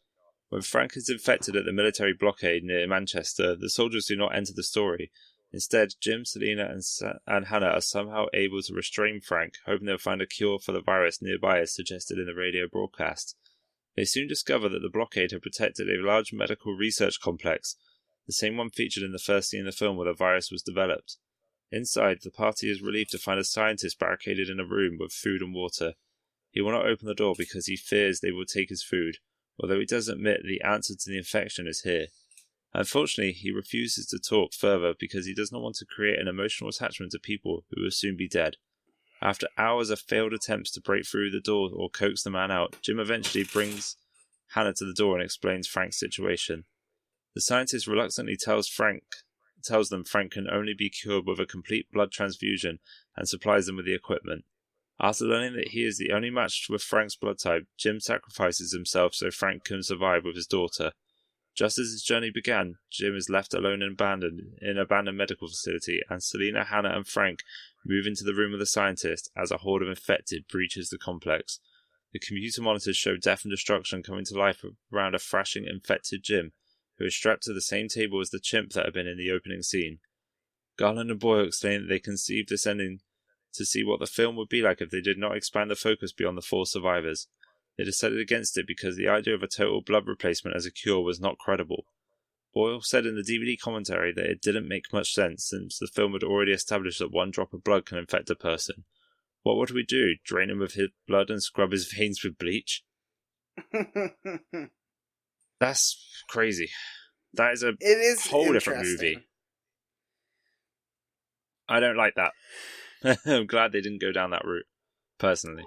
B: When Frank is infected at the military blockade near Manchester, the soldiers do not enter the story. Instead, Jim, Selena, and Hannah are somehow able to restrain Frank, hoping they'll find a cure for the virus nearby as suggested in the radio broadcast. They soon discover that the blockade had protected a large medical research complex, the same one featured in the first scene of the film where the virus was developed. Inside, the party is relieved to find a scientist barricaded in a room with food and water. He will not open the door because he fears they will take his food, although he does admit the answer to the infection is here. Unfortunately, he refuses to talk further because he does not want to create an emotional attachment to people who will soon be dead. After hours of failed attempts to break through the door or coax the man out, Jim eventually brings Hannah to the door and explains Frank's situation. The scientist reluctantly tells them Frank can only be cured with a complete blood transfusion and supplies them with the equipment. After learning that he is the only match with Frank's blood type, Jim sacrifices himself so Frank can survive with his daughter. Just as his journey began, Jim is left alone and abandoned in an abandoned medical facility, and Selena, Hannah, and Frank move into the room of the scientist as a horde of infected breaches the complex. The computer monitors show death and destruction coming to life around a thrashing, infected Jim, who is strapped to the same table as the chimp that had been in the opening scene. Garland and Boyle explain that they conceived this ending to see what the film would be like if they did not expand the focus beyond the 4 survivors. They decided against it because the idea of a total blood replacement as a cure was not credible. Boyle said in the DVD commentary that it didn't make much sense since the film had already established that 1 drop of blood can infect a person. What would we do? Drain him of his blood and scrub his veins with bleach? That's crazy. That is
C: It is
B: whole different movie. I don't like that. I'm glad they didn't go down that route, personally.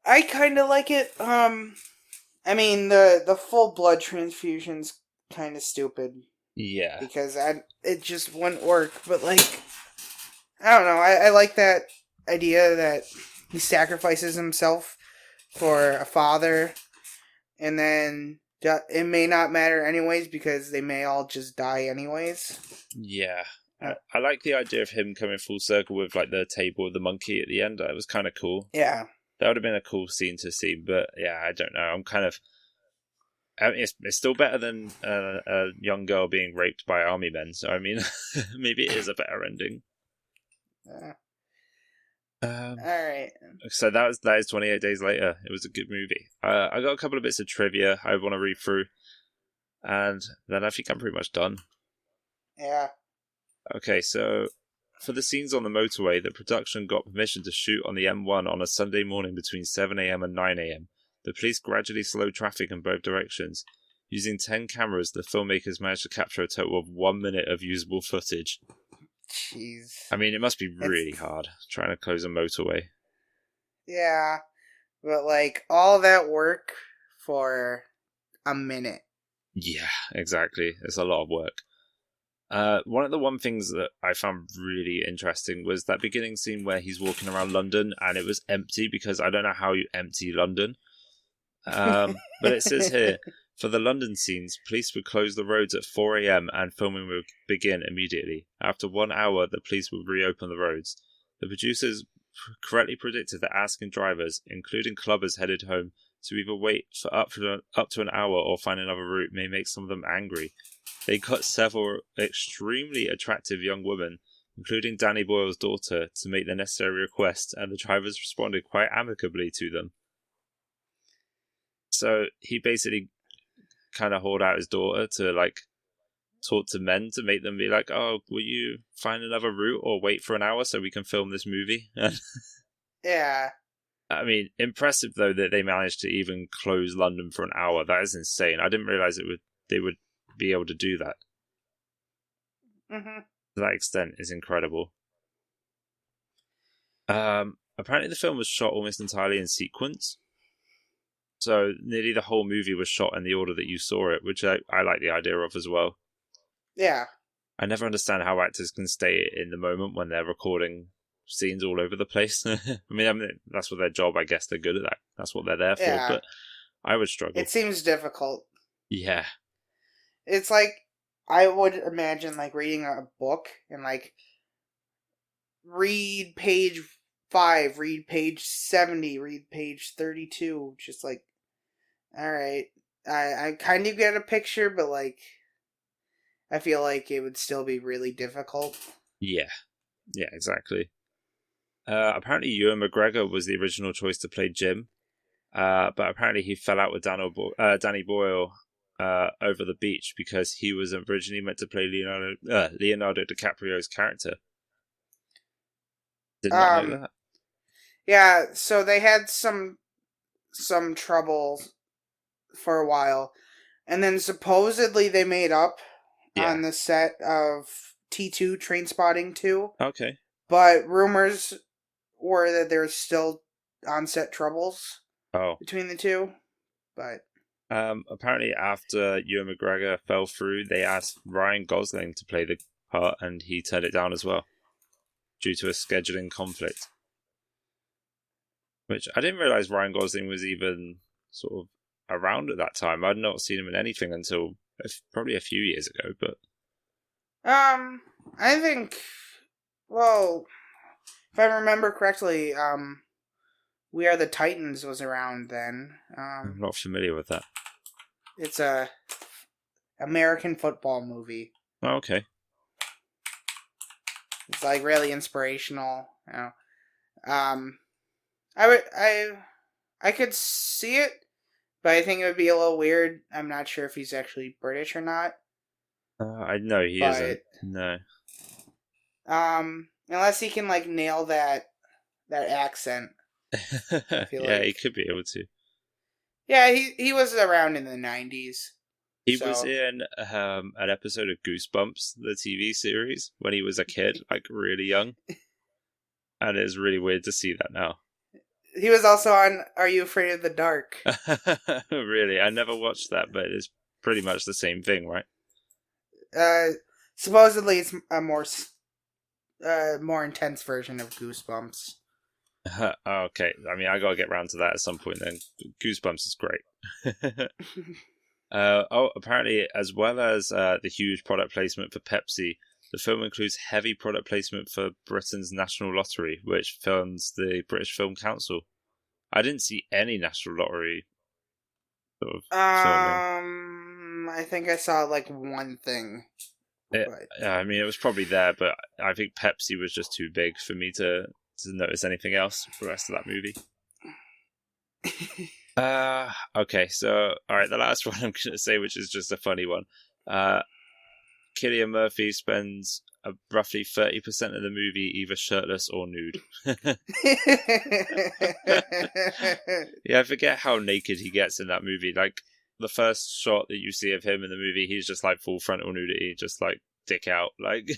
C: I kind of like it. I mean, the full blood transfusion's kind of stupid.
B: Yeah.
C: Because it just wouldn't work. But, like, I don't know. I like that idea that he sacrifices himself for a father. And then it may not matter anyways because they may all just die anyways.
B: Yeah. I like the idea of him coming full circle with, like, the table with the monkey at the end. That was kind of cool.
C: Yeah.
B: That would have been a cool scene to see, but yeah, I don't know. I'm kind of... I mean, it's still better than a young girl being raped by army men, so I mean, maybe it is a better ending.
C: Alright.
B: So that is 28 Days Later. It was a good movie. I got a couple of bits of trivia I want to read through, and then I think I'm pretty much done.
C: Yeah.
B: Okay, so for the scenes on the motorway, the production got permission to shoot on the M1 on a Sunday morning between 7 a.m. and 9 a.m. The police gradually slowed traffic in both directions. Using 10 cameras, the filmmakers managed to capture a total of 1 minute of usable footage.
C: Jeez.
B: I mean, it must be really hard trying to close a motorway.
C: Yeah, but like all that work for a minute.
B: Yeah, exactly. It's a lot of work. One of the things that I found really interesting was that beginning scene where he's walking around London and it was empty because I don't know how you empty London. But it says here, for the London scenes, police would close the roads at 4 a.m. and filming would begin immediately. After 1 hour, the police would reopen the roads. The producers correctly predicted that asking drivers, including clubbers headed home, to either wait for up to an hour or find another route may make some of them angry. They got several extremely attractive young women, including Danny Boyle's daughter, to make the necessary request, and the drivers responded quite amicably to them. So he basically kind of hauled out his daughter to, like, talk to men to make them be like, oh, will you find another route or wait for an hour so we can film this movie?
C: Yeah.
B: I mean, impressive, though, that they managed to even close London for an hour. That is insane. I didn't realise it would they would be able to do that
C: Mm-hmm.
B: to that extent is incredible. Apparently the film was shot almost entirely in sequence. So nearly the whole movie was shot in the order that you saw it, which I like the idea of as well.
C: Yeah.
B: I never understand how actors can stay in the moment when they're recording scenes all over the place. I mean, that's what their job, I guess they're good at that. That's what they're there for,
C: Yeah.
B: but I would struggle.
C: It seems difficult.
B: Yeah.
C: It's like, I would imagine, like, reading a book and, like, read page 5, read page 70, read page 32. Just like, alright. I kind of get a picture, but, like, I feel like it would still be really difficult.
B: Yeah. Yeah, exactly. Apparently Ewan McGregor was the original choice to play Jim, but apparently he fell out with Danny Boyle over the beach because he was originally meant to play Leonardo DiCaprio's character. Did not know that.
C: Yeah, so they had some trouble for a while, and then supposedly they made up on the set of T2 Trainspotting 2.
B: Okay.
C: But rumors were that there's still on-set troubles between the two. But
B: apparently after Ewan McGregor fell through, they asked Ryan Gosling to play the part, and he turned it down as well due to a scheduling conflict. Which I didn't realize Ryan Gosling was even sort of around at that time. I'd not seen him in anything until probably a few years ago. But
C: I think, well, if I remember correctly, We Are the Titans was around then.
B: I'm not familiar with that.
C: It's a American football movie.
B: Oh, okay.
C: It's like really inspirational. You know. I could see it, but I think it would be a little weird. I'm not sure if he's actually British or not.
B: I know he isn't. No.
C: Unless he can like nail that accent.
B: Yeah, he could be able to.
C: Yeah, he was around in the 90s.
B: He was in an episode of Goosebumps, the TV series, when he was a kid, like really young. And it's really weird to see that now.
C: He was also on Are You Afraid of the Dark?
B: Really? I never watched that, but it's pretty much the same thing, right?
C: Supposedly it's a more intense version of Goosebumps.
B: Okay, I mean, I gotta get round to that at some point then. Goosebumps is great. Apparently, as well as the huge product placement for Pepsi, the film includes heavy product placement for Britain's National Lottery, which funds the British Film Council. I didn't see any National Lottery sort of filming.
C: I think I saw like one thing.
B: I mean, it was probably there, but I think Pepsi was just too big for me to notice anything else for the rest of that movie. Okay, so alright, the last one I'm gonna say, which is just a funny one. Cillian Murphy spends roughly 30% of the movie either shirtless or nude. Yeah, I forget how naked he gets in that movie. Like, the first shot that you see of him in the movie, he's just like full frontal nudity, just like dick out. Like,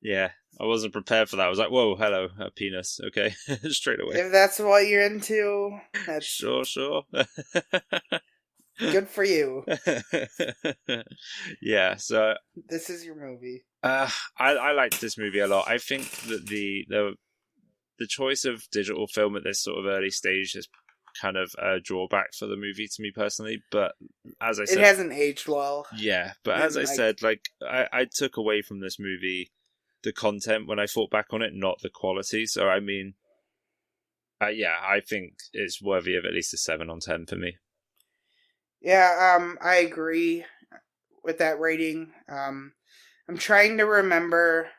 B: yeah, I wasn't prepared for that. I was like, whoa, hello, a penis. Okay, straight away.
C: If that's what you're into, that's
B: sure.
C: Good for you.
B: Yeah, so
C: this is your movie.
B: I liked this movie a lot. I think that the choice of digital film at this sort of early stage is kind of a drawback for the movie to me personally. But as I said,
C: it hasn't aged well.
B: Yeah, but as I said, like I took away from this movie the content when I thought back on it, not the quality. So I mean, yeah, I think it's worthy of at least a 7 on 10 for me.
C: Yeah, I agree with that rating. I'm trying to remember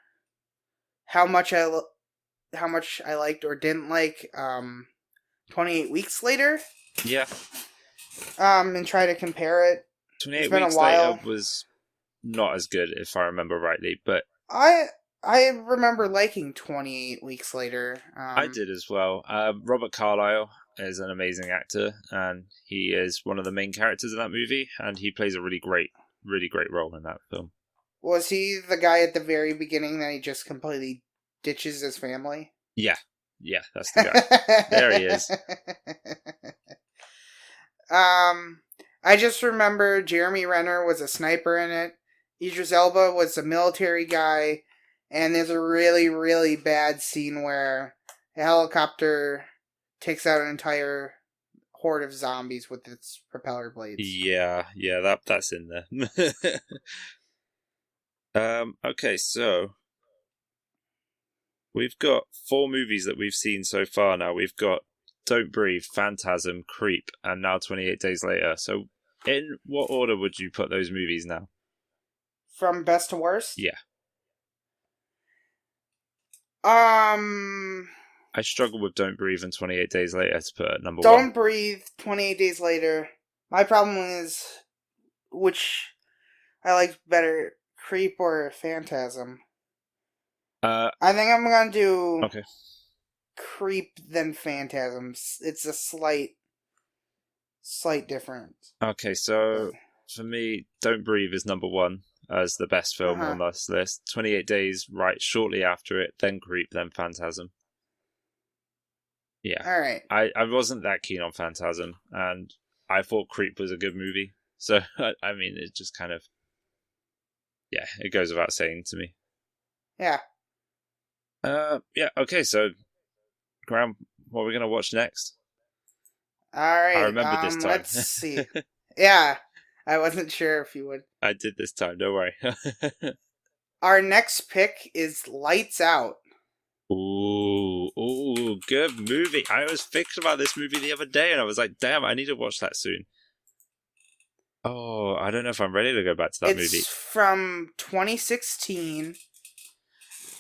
C: how much I liked or didn't like 28 Weeks Later.
B: Yeah.
C: And try to compare it.
B: 28 Weeks Later was not as good, if I remember rightly, but
C: I remember liking 28 Weeks Later.
B: I did as well. Robert Carlyle is an amazing actor, and he is one of the main characters in that movie, and he plays a really great role in that film.
C: Was he the guy at the very beginning that he just completely ditches his family?
B: Yeah, that's the guy. There he is.
C: I just remember Jeremy Renner was a sniper in it. Idris Elba was a military guy, and there's a really, really bad scene where a helicopter takes out an entire horde of zombies with its propeller blades.
B: Yeah, that's in there. Okay, so we've got 4 movies that we've seen so far now. We've got Don't Breathe, Phantasm, Creep, and now 28 Days Later. So in what order would you put those movies now?
C: From best to worst?
B: Yeah.
C: I
B: struggle with Don't Breathe and 28 Days Later to put at number 1.
C: Don't Breathe, 28 Days Later. My problem is which I like better, Creep or Phantasm. I think I'm gonna do Creep than Phantasms. It's a slight difference.
B: Okay, so for me, Don't Breathe is number 1 as the best film on this list. 28 Days right shortly after it, then Creep, then Phantasm. Yeah.
C: All right.
B: I wasn't that keen on Phantasm, and I thought Creep was a good movie. So, I mean, it just kind of... Yeah, it goes without saying to me.
C: Yeah.
B: Yeah, okay, so... Grahm, what are we going to watch next?
C: All right.
B: I remember this time.
C: Let's see. Yeah. I wasn't sure if you would.
B: I did this time, don't worry.
C: Our next pick is Lights Out.
B: Ooh, good movie. I was thinking about this movie the other day, and I was like, damn, I need to watch that soon. Oh, I don't know if I'm ready to go back to that movie.
C: It's from 2016,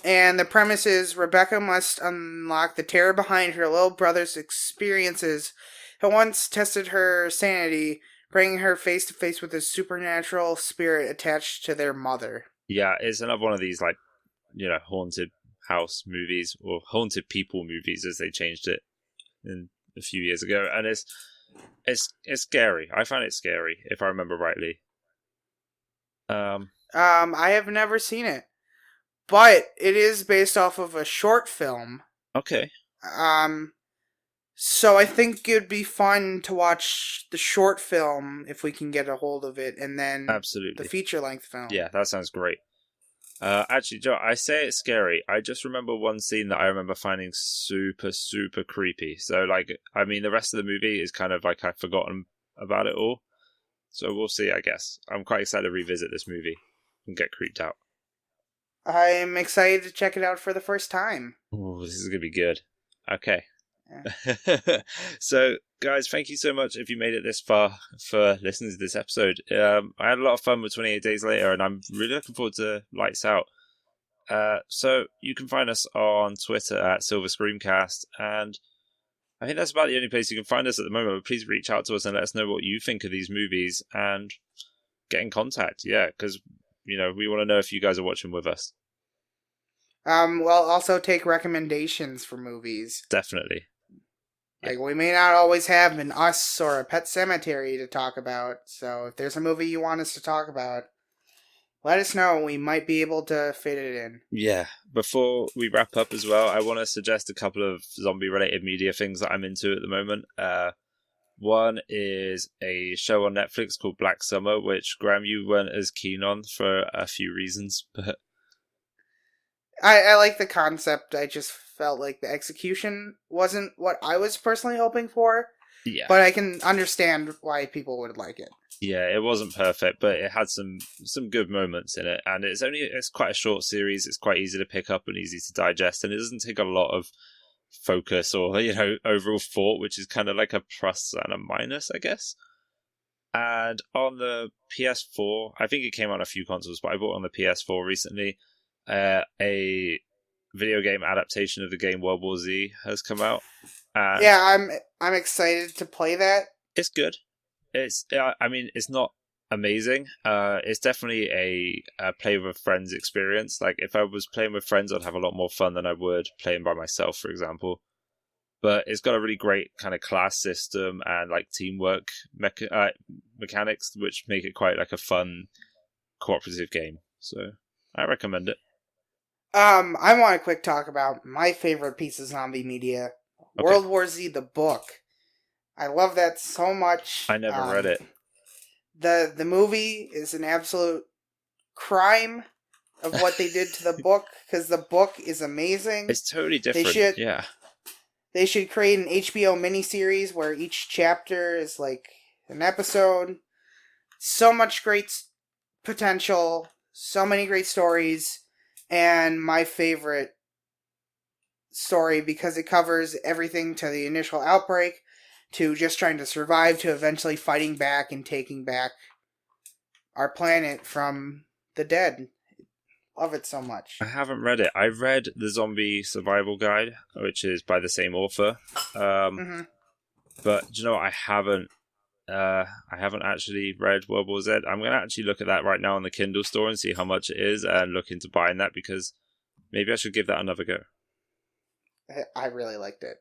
C: and the premise is Rebecca must unlock the terror behind her little brother's experiences that once tested her sanity, bringing her face to face with a supernatural spirit attached to their mother.
B: Yeah, it's another one of these, like, haunted house movies, or haunted people movies as they changed it a few years ago, and it's scary. I find it scary, if I remember rightly.
C: I have never seen it, but it is based off of a short film.
B: Okay.
C: So I think it'd be fun to watch the short film if we can get a hold of it, and then
B: absolutely
C: the feature-length film.
B: Yeah, that sounds great. Actually, Joe, I say it's scary. I just remember one scene that I remember finding super, super creepy. So, I mean, the rest of the movie is kind of like I've forgotten about it all. So we'll see, I guess. I'm quite excited to revisit this movie and get creeped out.
C: I'm excited to check it out for the first time.
B: Oh, this is going to be good. Okay.
C: Yeah.
B: So, guys, thank you so much if you made it this far for listening to this episode. I had a lot of fun with 28 Days Later, and I'm really looking forward to Lights Out. So you can find us on Twitter at Silver Screamcast, and I think that's about the only place you can find us at the moment. But please reach out to us and let us know what you think of these movies, and get in contact. Yeah, because we want to know if you guys are watching with us.
C: We'll also take recommendations for movies.
B: Definitely.
C: Like, we may not always have an Us or a Pet Sematary to talk about, so if there's a movie you want us to talk about, let us know. We might be able to fit it in.
B: Yeah. Before we wrap up as well, I want to suggest a couple of zombie-related media things that I'm into at the moment. One is a show on Netflix called Black Summer, which, Grahm, you weren't as keen on for a few reasons, but...
C: I like the concept. I just felt like the execution wasn't what I was personally hoping for.
B: Yeah.
C: But I can understand why people would like it.
B: Yeah, it wasn't perfect, but it had some good moments in it, and it's quite a short series. It's quite easy to pick up and easy to digest, and it doesn't take a lot of focus or overall thought, which is kind of like a plus and a minus, I guess. And on the PS4, I think it came on a few consoles, but I bought it on the PS4 recently. A video game adaptation of the game World War Z has come out.
C: Yeah, I'm excited to play that.
B: It's good. It's not amazing. It's definitely a play with friends experience. Like, if I was playing with friends, I'd have a lot more fun than I would playing by myself, for example. but it's got a really great kind of class system and like teamwork mechanics, which make it quite like a fun cooperative game. So I recommend it.
C: I want a quick talk about my favorite piece of zombie media,
B: Okay.
C: World War Z, the book. I love that so much.
B: I never read it.
C: The movie is an absolute crime of what they did to the book, because the book is amazing.
B: It's totally different.
C: They should create an HBO miniseries where each chapter is like an episode. So much great potential, so many great stories, and my favorite story because it covers everything to the initial outbreak, to just trying to survive, to eventually fighting back and taking back our planet from the dead. Love it so much.
B: I haven't read it. I've read the Zombie Survival Guide, which is by the same author. But do you know what? I haven't actually read World War Z. I'm going to actually look at that right now on the Kindle store and see how much it is and look into buying that, because maybe I should give that another go.
C: I really liked it.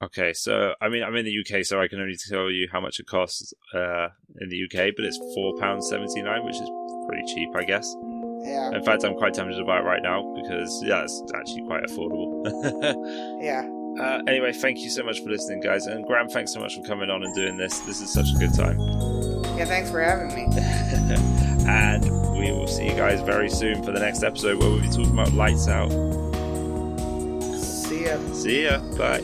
B: Okay, so I mean, I'm in the UK, so I can only tell you how much it costs in the UK, but it's £4.79, which is pretty cheap, I guess.
C: Yeah.
B: In fact, I'm quite tempted to buy it right now because, yeah, it's actually quite affordable.
C: Yeah.
B: Anyway, thank you so much for listening, guys. And Grahm, thanks so much for coming on and doing this. This is such a good time.
C: Yeah, thanks for having me.
B: And we will see you guys very soon for the next episode where we'll be talking about Lights Out.
C: See ya.
B: See ya. Bye.